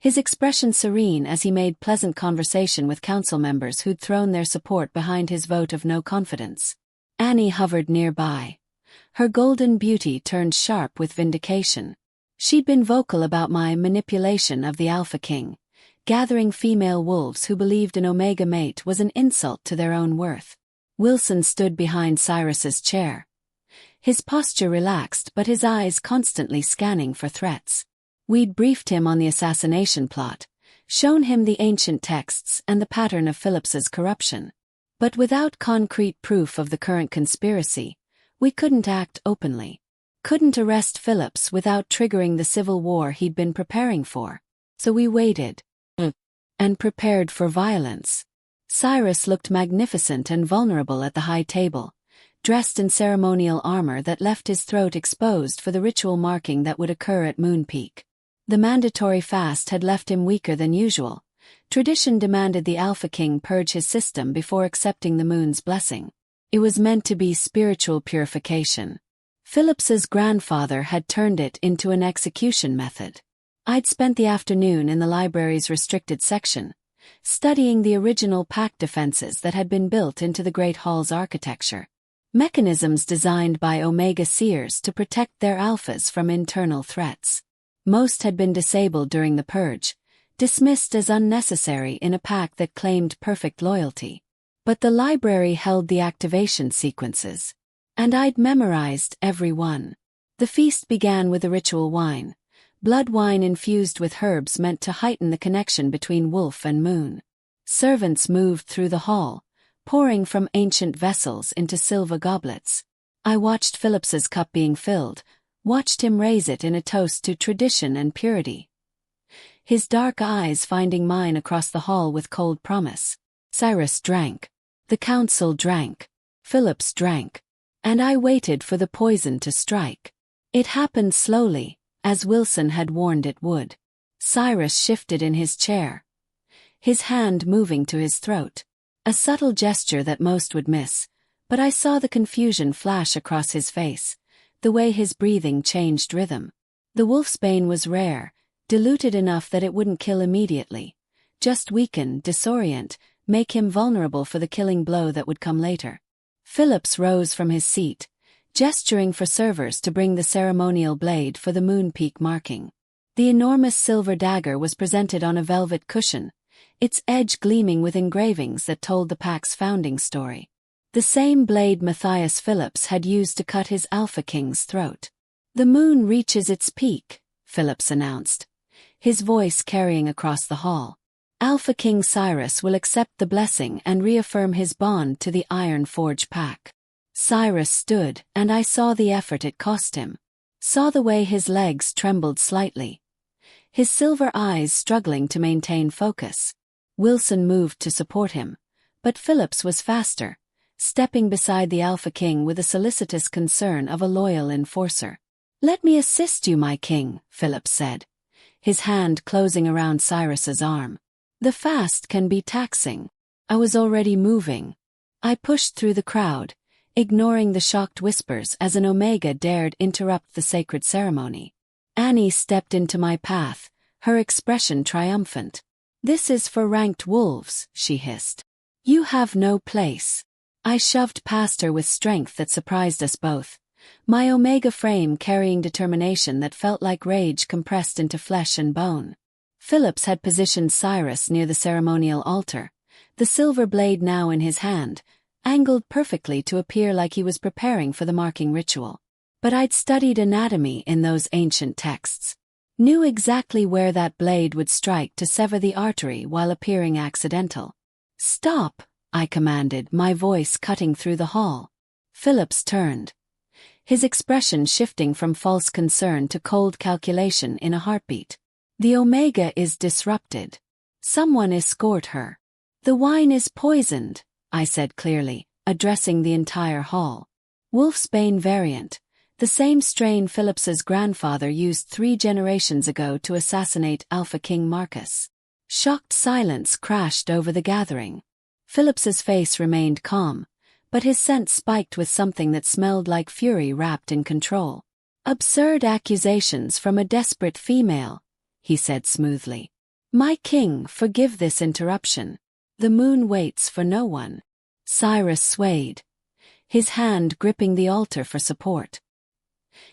His expression serene as he made pleasant conversation with council members who'd thrown their support behind his vote of no confidence. Annie hovered nearby. Her golden beauty turned sharp with vindication. She'd been vocal about my manipulation of the Alpha King, gathering female wolves who believed an Omega mate was an insult to their own worth. Wilson stood behind Cyrus's chair. His posture relaxed but his eyes constantly scanning for threats. We'd briefed him on the assassination plot, shown him the ancient texts and the pattern of Phillips's corruption. But without concrete proof of the current conspiracy, we couldn't act openly. Couldn't arrest Phillips without triggering the civil war he'd been preparing for. So we waited. And prepared for violence. Cyrus looked magnificent and vulnerable at the high table, dressed in ceremonial armor that left his throat exposed for the ritual marking that would occur at Moon Peak. The mandatory fast had left him weaker than usual. Tradition demanded the Alpha King purge his system before accepting the moon's blessing. It was meant to be spiritual purification. Phillips's grandfather had turned it into an execution method. I'd spent the afternoon in the library's restricted section, studying the original pack defenses that had been built into the Great Hall's architecture. Mechanisms designed by Omega seers to protect their alphas from internal threats. Most had been disabled during the purge, dismissed as unnecessary in a pack that claimed perfect loyalty. But the library held the activation sequences. And I'd memorized every one. The feast began with a ritual wine, blood wine infused with herbs meant to heighten the connection between wolf and moon. Servants moved through the hall, pouring from ancient vessels into silver goblets. I watched Phillips's cup being filled, watched him raise it in a toast to tradition and purity. His dark eyes finding mine across the hall with cold promise. Cyrus drank. The council drank. Phillips drank. And I waited for the poison to strike. It happened slowly, as Wilson had warned it would. Cyrus shifted in his chair, his hand moving to his throat. A subtle gesture that most would miss, but I saw the confusion flash across his face, the way his breathing changed rhythm. The wolfsbane was rare, diluted enough that it wouldn't kill immediately, just weaken, disorient, make him vulnerable for the killing blow that would come later. Phillips rose from his seat, gesturing for servers to bring the ceremonial blade for the Moon Peak marking. The enormous silver dagger was presented on a velvet cushion, its edge gleaming with engravings that told the pack's founding story. The same blade Matthias Phillips had used to cut his Alpha King's throat. "The moon reaches its peak," Phillips announced, his voice carrying across the hall. Alpha King Cyrus will accept the blessing and reaffirm his bond to the Iron Forge pack. Cyrus stood, and I saw the effort it cost him. Saw the way his legs trembled slightly, his silver eyes struggling to maintain focus. Wilson moved to support him, but Phillips was faster, stepping beside the Alpha King with the solicitous concern of a loyal enforcer. "Let me assist you, my king," Phillips said, his hand closing around Cyrus's arm. "The fast can be taxing." I was already moving. I pushed through the crowd, ignoring the shocked whispers as an Omega dared interrupt the sacred ceremony. Annie stepped into my path, her expression triumphant. "This is for ranked wolves," she hissed. "You have no place." I shoved past her with strength that surprised us both, my Omega frame carrying determination that felt like rage compressed into flesh and bone. Phillips had positioned Cyrus near the ceremonial altar, the silver blade now in his hand, angled perfectly to appear like he was preparing for the marking ritual. But I'd studied anatomy in those ancient texts. Knew exactly where that blade would strike to sever the artery while appearing accidental. "Stop," I commanded, my voice cutting through the hall. Phillips turned, his expression shifting from false concern to cold calculation in a heartbeat. "The Omega is disrupted. Someone escort her." "The wine is poisoned," I said clearly, addressing the entire hall. Wolfsbane variant, the same strain Phillips's grandfather used 3 generations ago to assassinate Alpha King Marcus. Shocked silence crashed over the gathering. Phillips's face remained calm, but his scent spiked with something that smelled like fury wrapped in control. "Absurd accusations from a desperate female," he said smoothly. "My king, forgive this interruption. The moon waits for no one." Cyrus swayed, his hand gripping the altar for support.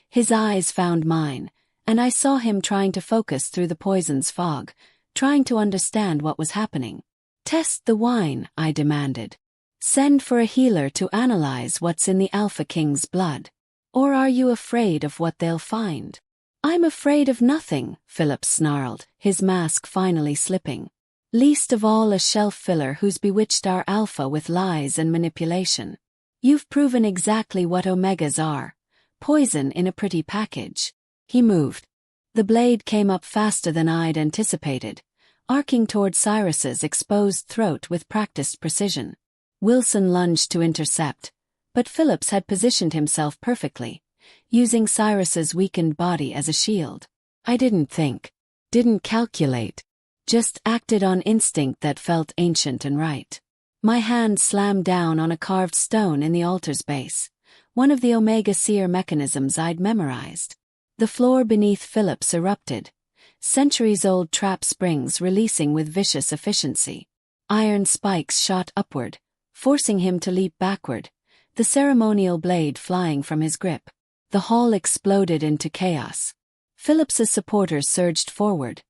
His eyes found mine, and I saw him trying to focus through the poison's fog, trying to understand what was happening. "Test the wine," I demanded. "Send for a healer to analyze what's in the Alpha King's blood. Or are you afraid of what they'll find?" "I'm afraid of nothing," Phillips snarled, his mask finally slipping. "Least of all a shelf filler who's bewitched our Alpha with lies and manipulation. You've proven exactly what Omegas are. Poison in a pretty package." He moved. The blade came up faster than I'd anticipated, arcing toward Cyrus's exposed throat with practiced precision. Wilson lunged to intercept, but Phillips had positioned himself perfectly, using Cyrus's weakened body as a shield. I didn't think, didn't calculate, just acted on instinct that felt ancient and right. My hand slammed down on a carved stone in the altar's base, one of the Omega seer mechanisms I'd memorized. The floor beneath Phillips erupted, centuries-old trap springs releasing with vicious efficiency. Iron spikes shot upward, forcing him to leap backward, the ceremonial blade flying from his grip. The hall exploded into chaos. Phillips's supporters surged forward,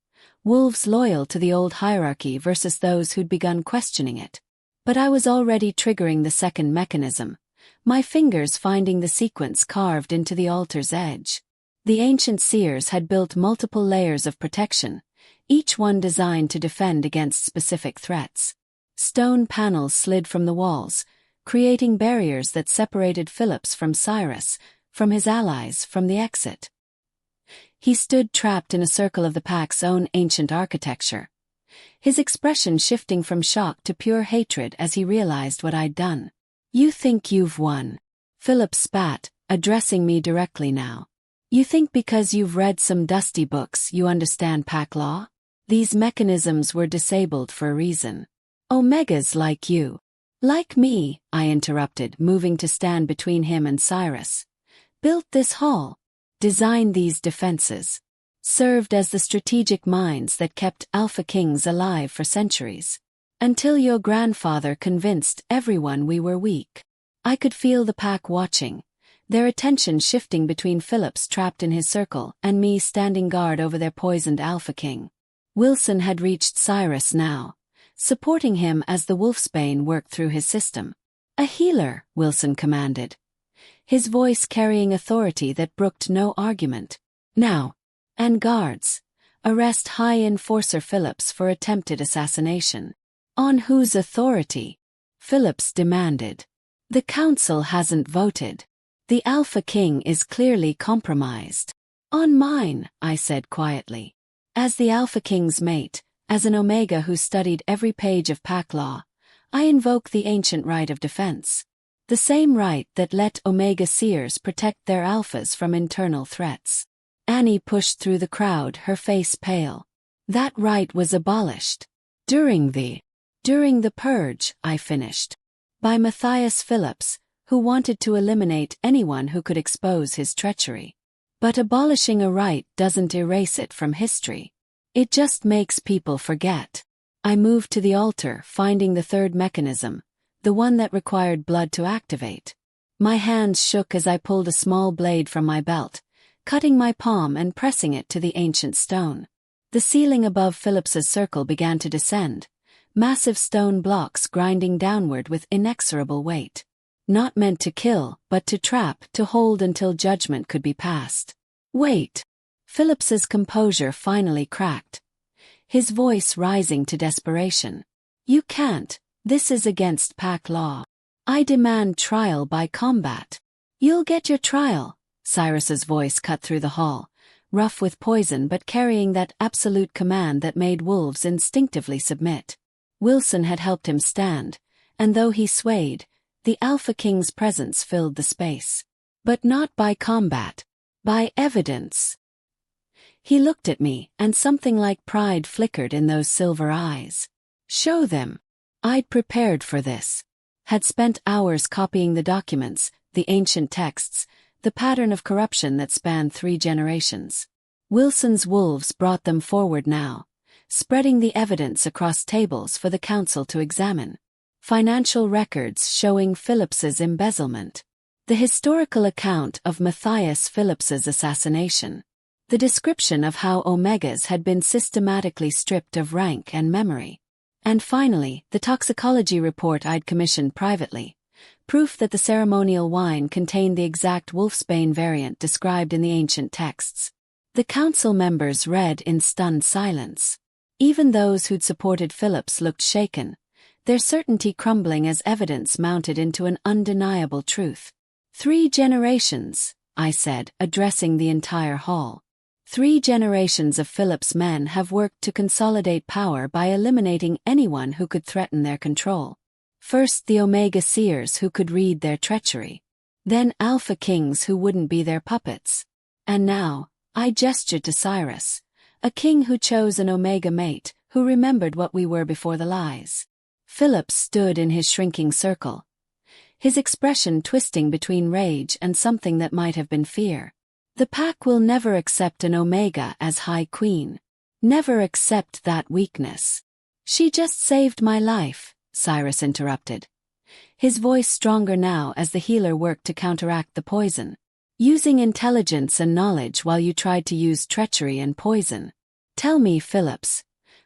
wolves loyal to the old hierarchy versus those who'd begun questioning it. But I was already triggering the second mechanism, my fingers finding the sequence carved into the altar's edge. The ancient seers had built multiple layers of protection, each one designed to defend against specific threats. Stone panels slid from the walls, creating barriers that separated Phillips from Cyrus, from his allies, from the exit. He stood trapped in a circle of the pack's own ancient architecture, his expression shifting from shock to pure hatred as he realized what I'd done. "You think you've won," Phillips spat, addressing me directly now. "You think because you've read some dusty books you understand pack law? These mechanisms were disabled for a reason. Omegas like you." "Like me," I interrupted, moving to stand between him and Cyrus. "Built this hall, designed these defenses, served as the strategic minds that kept Alpha Kings alive for centuries. Until your grandfather convinced everyone we were weak." I could feel the pack watching, their attention shifting between Phillips trapped in his circle and me standing guard over their poisoned Alpha King. Wilson had reached Cyrus now, supporting him as the Wolfsbane worked through his system. "A healer," Wilson commanded, his voice carrying authority that brooked no argument. "Now." "And guards. Arrest High Enforcer Phillips for attempted assassination. On whose authority? Phillips demanded. The council hasn't voted. The Alpha King is clearly compromised. On mine, I said quietly. As the Alpha King's mate, as an Omega who studied every page of pack law, I invoke the ancient right of defense. The same right that let Omega Seers protect their alphas from internal threats. Annie pushed through the crowd, her face pale. That right was abolished. During the purge, I finished. By Matthias Phillips, who wanted to eliminate anyone who could expose his treachery. But abolishing a right doesn't erase it from history. It just makes people forget. I moved to the altar, finding the third mechanism, the one that required blood to activate. My hands shook as I pulled a small blade from my belt, cutting my palm and pressing it to the ancient stone. The ceiling above Phillips's circle began to descend, massive stone blocks grinding downward with inexorable weight. Not meant to kill, but to trap, to hold until judgment could be passed. Wait. Phillips's composure finally cracked, his voice rising to desperation. You can't. This is against pack law. I demand trial by combat. You'll get your trial. Cyrus's voice cut through the hall, rough with poison but carrying that absolute command that made wolves instinctively submit. Wilson had helped him stand, and though he swayed, the Alpha King's presence filled the space. But not by combat. By evidence. He looked at me, and something like pride flickered in those silver eyes. Show them. I'd prepared for this. Had spent hours copying the documents, the ancient texts, the pattern of corruption that spanned 3 generations. Wilson's wolves brought them forward now, spreading the evidence across tables for the council to examine. Financial records showing Phillips's embezzlement. The historical account of Matthias Phillips's assassination. The description of how Omegas had been systematically stripped of rank and memory. And finally, the toxicology report I'd commissioned privately. Proof that the ceremonial wine contained the exact wolfsbane variant described in the ancient texts. The council members read in stunned silence. Even those who'd supported Phillips looked shaken, their certainty crumbling as evidence mounted into an undeniable truth. 3 generations, I said, addressing the entire hall. 3 generations of Phillips' men have worked to consolidate power by eliminating anyone who could threaten their control. First the Omega Seers who could read their treachery. Then Alpha Kings who wouldn't be their puppets. And now, I gestured to Cyrus, a king who chose an Omega mate, who remembered what we were before the lies. Phillips stood in his shrinking circle, his expression twisting between rage and something that might have been fear. The pack will never accept an Omega as High Queen. Never accept that weakness. She just saved my life, Cyrus interrupted, his voice stronger now as the healer worked to counteract the poison. Using intelligence and knowledge while you tried to use treachery and poison. Tell me, Phillips,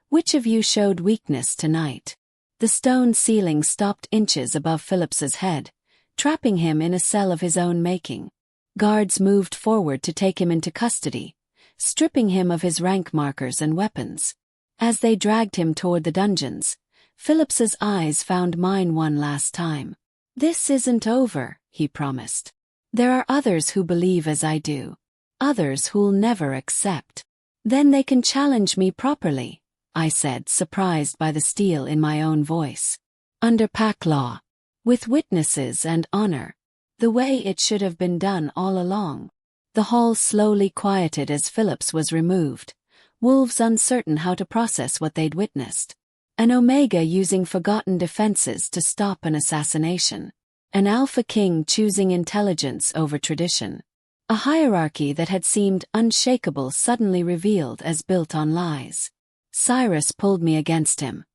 which of you showed weakness tonight? The stone ceiling stopped inches above Phillips's head, trapping him in a cell of his own making. Guards moved forward to take him into custody, stripping him of his rank markers and weapons. As they dragged him toward the dungeons, Phillips's eyes found mine one last time. This isn't over, he promised. There are others who believe as I do. Others who'll never accept. Then they can challenge me properly, I said, surprised by the steel in my own voice. Under pack law. With witnesses and honor. The way it should have been done all along. The hall slowly quieted as Phillips was removed, wolves uncertain how to process what they'd witnessed. An Omega using forgotten defenses to stop an assassination. An Alpha King choosing intelligence over tradition. A hierarchy that had seemed unshakable suddenly revealed as built on lies. Cyrus pulled me against him.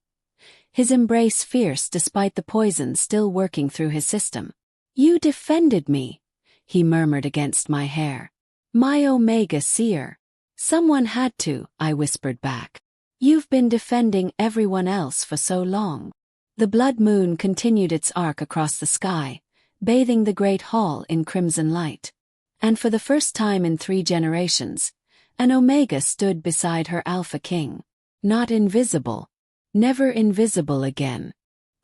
His embrace fierce despite the poison still working through his system. You defended me, he murmured against my hair. My Omega Seer. Someone had to, I whispered back. You've been defending everyone else for so long. The blood moon continued its arc across the sky, bathing the great hall in crimson light. And for the first time in 3 generations, An omega stood beside her Alpha King. Not invisible. Never invisible again.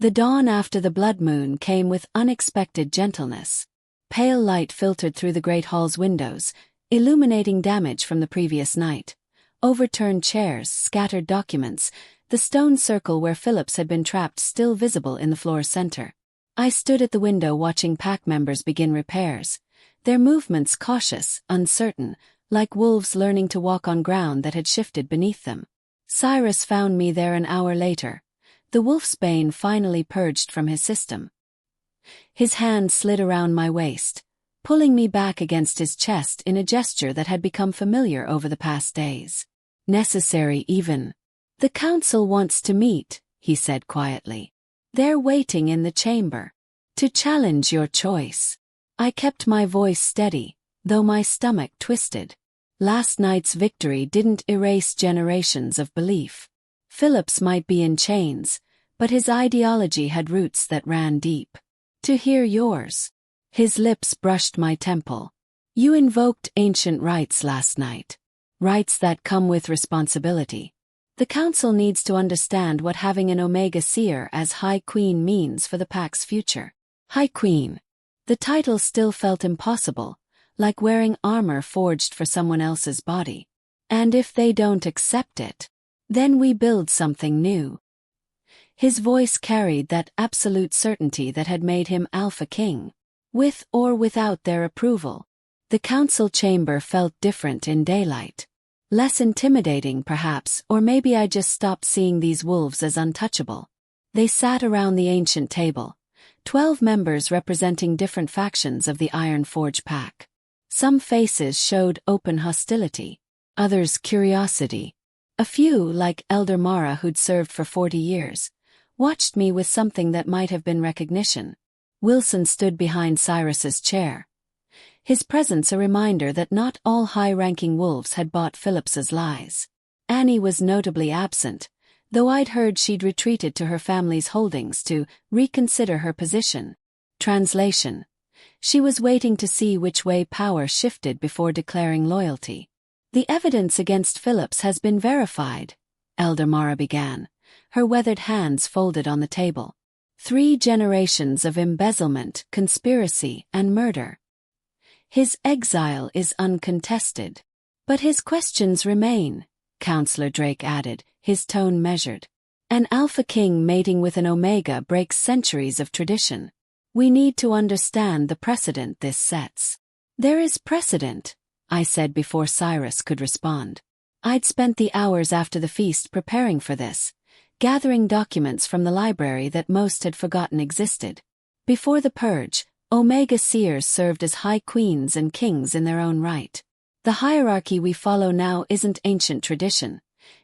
The dawn after the blood moon came with unexpected gentleness. Pale light filtered through the great hall's windows, illuminating damage from the previous night. Overturned chairs, scattered documents, the stone circle where Phillips had been trapped still visible in the floor's center. I stood at the window watching pack members begin repairs, their movements cautious, uncertain, like wolves learning to walk on ground that had shifted beneath them. Cyrus found me there an hour later. The wolfsbane finally purged from his system. His hand slid around my waist, pulling me back against his chest in a gesture that had become familiar over the past days. Necessary even. "The council wants to meet," he said quietly. "They're waiting in the chamber. To challenge your choice." I kept my voice steady, though my stomach twisted. Last night's victory didn't erase generations of belief. Phillips might be in chains, but his ideology had roots that ran deep. "To hear yours." His lips brushed my temple. "You invoked ancient rights last night. Rights that come with responsibility. The council needs to understand what having an Omega Seer as High Queen means for the pack's future." High Queen. The title still felt impossible, like wearing armor forged for someone else's body. "And if they don't accept it, then we build something new." His voice carried that absolute certainty that had made him Alpha King. With or without their approval. The council chamber felt different in daylight. Less intimidating perhaps, or maybe I just stopped seeing these wolves as untouchable. They sat around the ancient table, 12 members representing different factions of the Iron Forge pack. Some faces showed open hostility, others curiosity. A few, like Elder Mara who'd served for 40 years, watched me with something that might have been recognition. Wilson stood behind Cyrus's chair. His presence a reminder that not all high-ranking wolves had bought Phillips's lies. Annie was notably absent, though I'd heard she'd retreated to her family's holdings to reconsider her position. Translation. She was waiting to see which way power shifted before declaring loyalty. "The evidence against Phillips has been verified," Elder Mara began, her weathered hands folded on the table. 3 generations of embezzlement, conspiracy, and murder. His exile is uncontested. "But his questions remain," Counselor Drake added, his tone measured. "An Alpha King mating with an Omega breaks centuries of tradition. We need to understand the precedent this sets." "There is precedent," I said before Cyrus could respond. I'd spent the hours after the feast preparing for this, gathering documents from the library that most had forgotten existed. Before the purge, Omega Seers served as high queens and kings in their own right. The hierarchy we follow now isn't ancient tradition.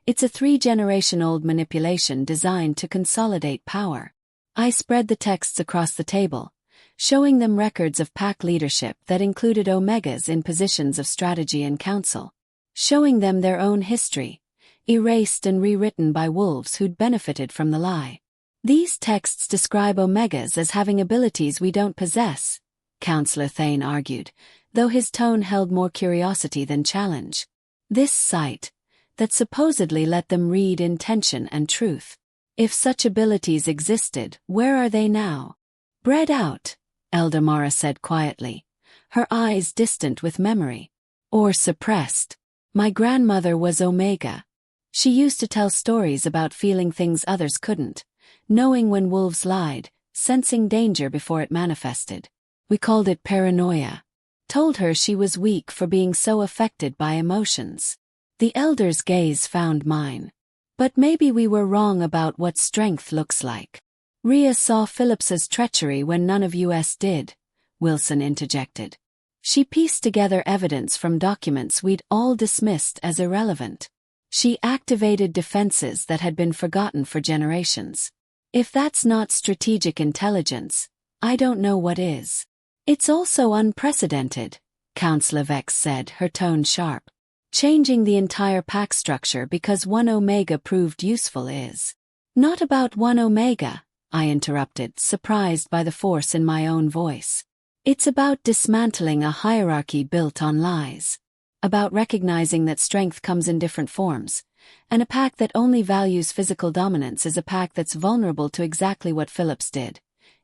It's a 3-generation-old manipulation designed to consolidate power. I spread the texts across the table, showing them records of pack leadership that included Omegas in positions of strategy and council. Showing them their own history, erased and rewritten by wolves who'd benefited from the lie. "These texts describe Omegas as having abilities we don't possess," Counselor Thane argued, though his tone held more curiosity than challenge. "This sight, that supposedly let them read intention and truth. If such abilities existed, where are they now?" "Bred out," Elder Mara said quietly, her eyes distant with memory. "Or suppressed. My grandmother was Omega. She used to tell stories about feeling things others couldn't, knowing when wolves lied, sensing danger before it manifested. We called it paranoia. Told her she was weak for being so affected by emotions." The elder's gaze found mine. "But maybe we were wrong about what strength looks like. Rhea saw Phillips's treachery when none of us did," Wilson interjected. "She pieced together evidence from documents we'd all dismissed as irrelevant. She activated defenses that had been forgotten for generations. If that's not strategic intelligence, I don't know what is." "It's also unprecedented," Counselor Vex said, her tone sharp. "Changing the entire pack structure because one Omega proved useful is." "Not about one Omega," I interrupted, surprised by the force in my own voice. "It's about dismantling a hierarchy built on lies. about recognizing that strength comes in different forms, and a pack that only values physical dominance is a pack that's vulnerable to exactly what Phillips did: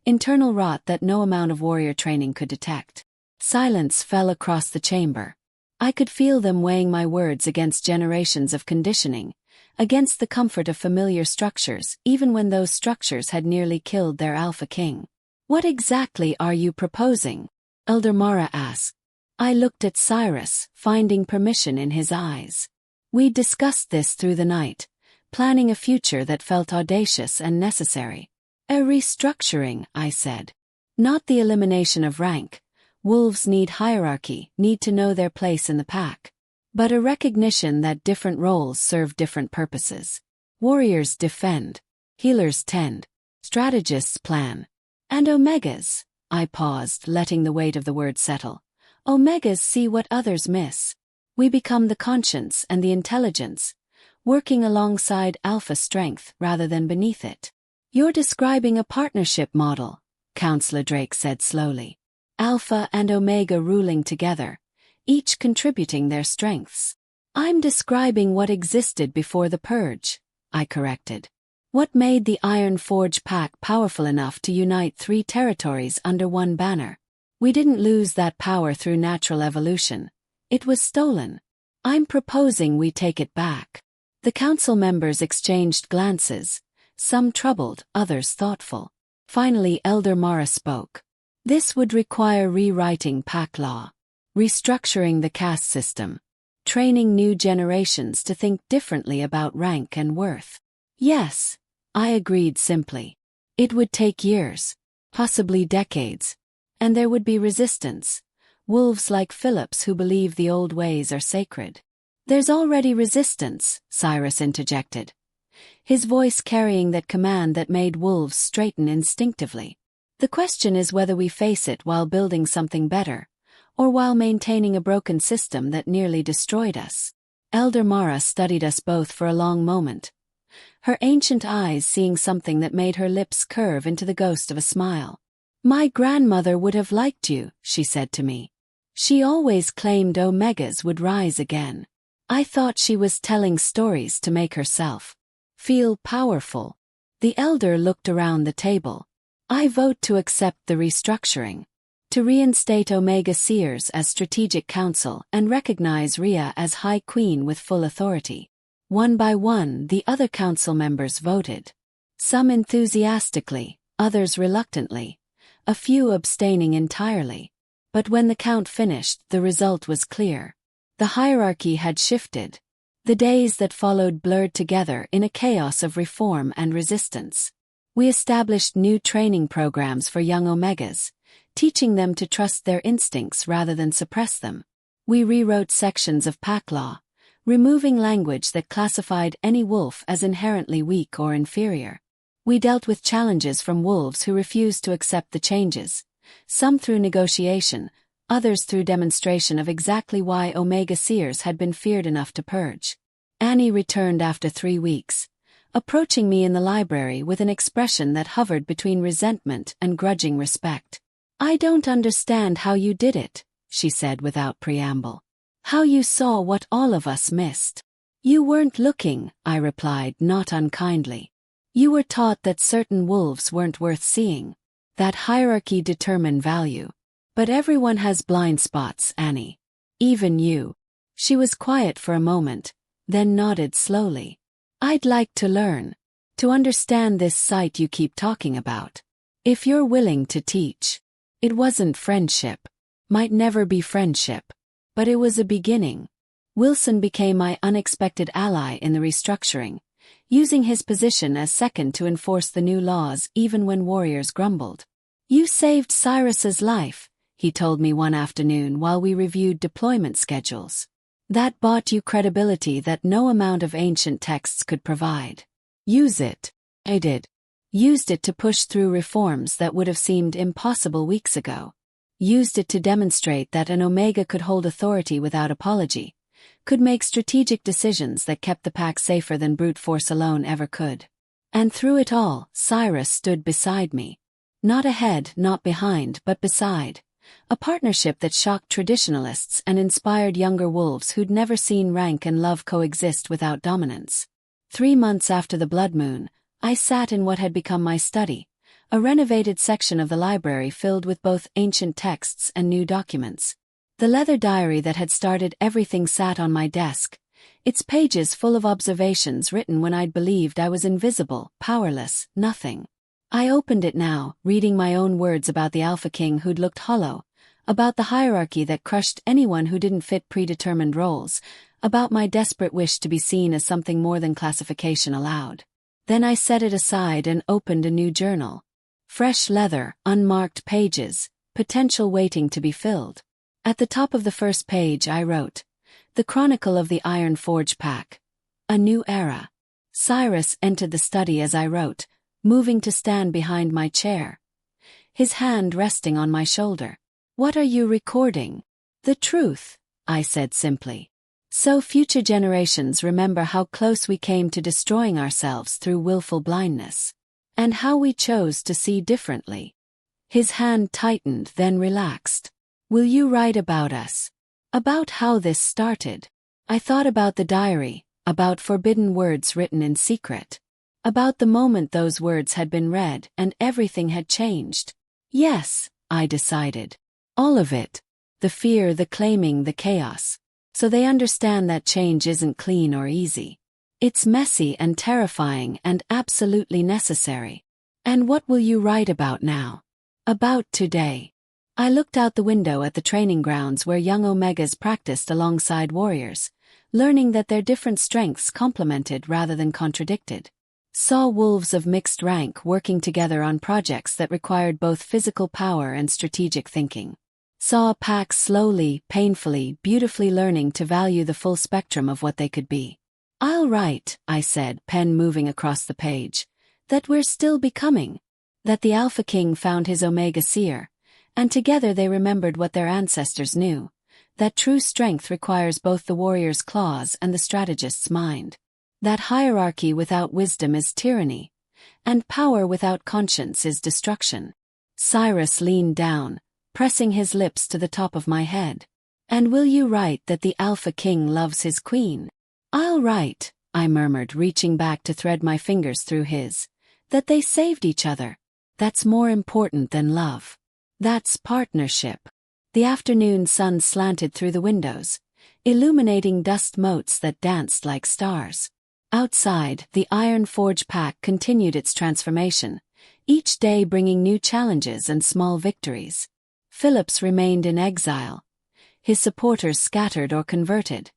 internal rot that no amount of warrior training could detect. Silence fell across the chamber. I could feel them weighing my words against generations of conditioning, against the comfort of familiar structures, even when those structures had nearly killed their Alpha King. "What exactly are you proposing?" Elder Mara asked. I looked at Cyrus, finding permission in his eyes. We discussed this through the night, planning a future that felt audacious and necessary. "A restructuring," I said. "Not the elimination of rank. Wolves need hierarchy, need to know their place in the pack. But a recognition that different roles serve different purposes. Warriors defend. Healers tend. Strategists plan. And omegas." I paused, letting the weight of the word settle. "Omegas see what others miss. We become the conscience and the intelligence, working alongside alpha strength rather than beneath it." "You're describing a partnership model," Counselor Drake said slowly. "Alpha and Omega ruling together, each contributing their strengths." "I'm describing what existed before the Purge," I corrected. "What made the Iron Forge pack powerful enough to unite 3 territories under one banner. We didn't lose that power through natural evolution. It was stolen. I'm proposing we take it back." The council members exchanged glances, some troubled, others thoughtful. Finally, Elder Mara spoke. "This would require rewriting pack law, restructuring the caste system, training new generations to think differently about rank and worth." "Yes," I agreed simply. "It would take years, possibly decades. And there would be resistance. Wolves like Phillips who believe the old ways are sacred." "There's already resistance," Cyrus interjected, his voice carrying that command that made wolves straighten instinctively. "The question is whether we face it while building something better, or while maintaining a broken system that nearly destroyed us." Elder Mara studied us both for a long moment, her ancient eyes seeing something that made her lips curve into the ghost of a smile. "My grandmother would have liked you," she said to me. "She always claimed omegas would rise again." I thought she was telling stories to make herself feel powerful. The elder looked around the table. "I vote to accept the restructuring, to reinstate Omega Seers as strategic council and recognize Rhea as High Queen with full authority." One by one, the other council members voted. Some enthusiastically, others reluctantly, a few abstaining entirely. But when the count finished, the result was clear. The hierarchy had shifted. The days that followed blurred together in a chaos of reform and resistance. We established new training programs for young Omegas, teaching them to trust their instincts rather than suppress them. We rewrote sections of pack law, removing language that classified any wolf as inherently weak or inferior. We dealt with challenges from wolves who refused to accept the changes, some through negotiation, others through demonstration of exactly why Omega Seers had been feared enough to purge. Annie returned after 3 weeks, approaching me in the library with an expression that hovered between resentment and grudging respect. "I don't understand how you did it," she said without preamble. "How you saw what all of us missed." "You weren't looking," I replied, not unkindly. "You were taught that certain wolves weren't worth seeing, that hierarchy determined value. But everyone has blind spots, Annie. Even you." She was quiet for a moment, then nodded slowly. "I'd like to learn, to understand this sight you keep talking about. If you're willing to teach." It wasn't friendship, might never be friendship, but it was a beginning. Wilson became my unexpected ally in the restructuring, using his position as second to enforce the new laws even when warriors grumbled. "You saved Cyrus's life," he told me one afternoon while we reviewed deployment schedules. "That bought you credibility that no amount of ancient texts could provide. Use it." I did. Used it to push through reforms that would have seemed impossible weeks ago. Used it to demonstrate that an Omega could hold authority without apology, could make strategic decisions that kept the pack safer than brute force alone ever could. And through it all, Cyrus stood beside me. Not ahead, not behind, but beside, A partnership that shocked traditionalists and inspired younger wolves who'd never seen rank and love coexist without dominance. 3 months after the blood moon, I sat in what had become my study, a renovated section of the library filled with both ancient texts and new documents. The leather diary that had started everything sat on my desk, its pages full of observations written when I'd believed I was invisible, powerless, nothing. I opened it now, reading my own words about the Alpha King who'd looked hollow, about the hierarchy that crushed anyone who didn't fit predetermined roles, about my desperate wish to be seen as something more than classification allowed. Then I set it aside and opened a new journal. Fresh leather, unmarked pages, potential waiting to be filled. At the top of the first page I wrote, "The Chronicle of the Iron Forge Pack. A new era." Cyrus entered the study as I wrote, moving to stand behind my chair, his hand resting on my shoulder. "What are you recording?" "The truth," I said simply. "So future generations remember how close we came to destroying ourselves through willful blindness. And how we chose to see differently." His hand tightened, then relaxed. "Will you write about us? About how this started?" I thought about the diary, about forbidden words written in secret. About the moment those words had been read and everything had changed. Yes, I decided. All of it. The fear, the claiming, the chaos. So they understand that change isn't clean or easy. It's messy and terrifying and absolutely necessary. "And what will you write about now?" "About today." I looked out the window at the training grounds where young Omegas practiced alongside warriors, learning that their different strengths complemented rather than contradicted. Saw wolves of mixed rank working together on projects that required both physical power and strategic thinking. Saw packs slowly, painfully, beautifully learning to value the full spectrum of what they could be. "I'll write," I said, pen moving across the page, "that we're still becoming. That the Alpha King found his Omega seer, and together they remembered what their ancestors knew, that true strength requires both the warrior's claws and the strategist's mind. That hierarchy without wisdom is tyranny, and power without conscience is destruction." Cyrus leaned down, pressing his lips to the top of my head. "And will you write that the Alpha King loves his queen?" "I'll write," I murmured, reaching back to thread my fingers through his. "That they saved each other. That's more important than love. That's partnership." The afternoon sun slanted through the windows, illuminating dust motes that danced like stars. Outside, the Iron Forge Pack continued its transformation, each day bringing new challenges and small victories. Phillips remained in exile, his supporters scattered or converted,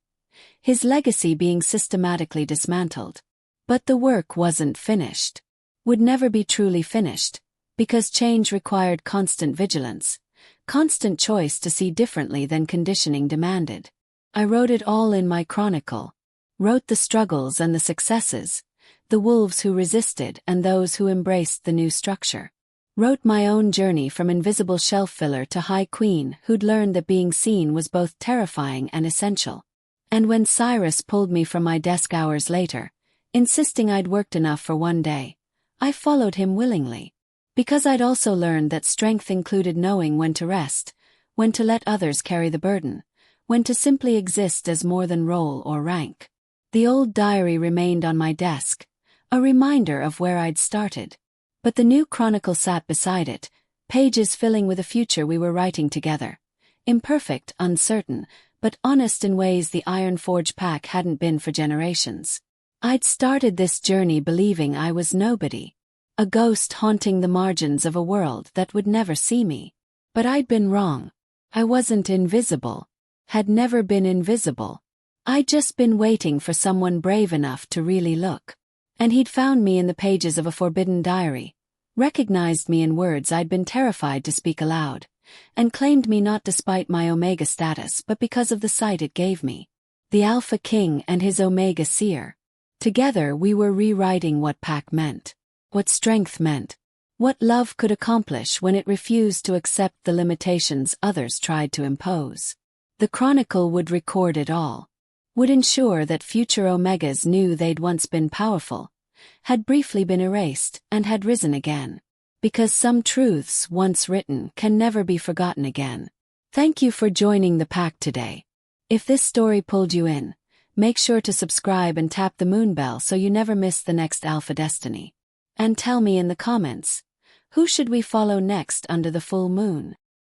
his legacy being systematically dismantled. But the work wasn't finished. Would never be truly finished, because change required constant vigilance, constant choice to see differently than conditioning demanded. I wrote it all in my chronicle. Wrote the struggles and the successes, the wolves who resisted and those who embraced the new structure. Wrote my own journey from invisible shelf filler to High Queen who'd learned that being seen was both terrifying and essential. And when Cyrus pulled me from my desk hours later, insisting I'd worked enough for one day, I followed him willingly. Because I'd also learned that strength included knowing when to rest, when to let others carry the burden, when to simply exist as more than role or rank. The old diary remained on my desk, a reminder of where I'd started. But the new chronicle sat beside it, pages filling with a future we were writing together. Imperfect, uncertain, but honest in ways the Iron Forge Pack hadn't been for generations. I'd started this journey believing I was nobody, a ghost haunting the margins of a world that would never see me. But I'd been wrong. I wasn't invisible, had never been invisible. I'd just been waiting for someone brave enough to really look. And he'd found me in the pages of a forbidden diary, recognized me in words I'd been terrified to speak aloud, and claimed me not despite my Omega status but because of the sight it gave me. The Alpha King and his Omega seer. Together we were rewriting what pack meant, what strength meant, what love could accomplish when it refused to accept the limitations others tried to impose. The chronicle would record it all. Would ensure that future Omegas knew they'd once been powerful, had briefly been erased, and had risen again. Because some truths, once written, can never be forgotten again. Thank you for joining the pack today. If this story pulled you in, make sure to subscribe and tap the moon bell so you never miss the next Alpha Destiny. And tell me in the comments, who should we follow next under the full moon?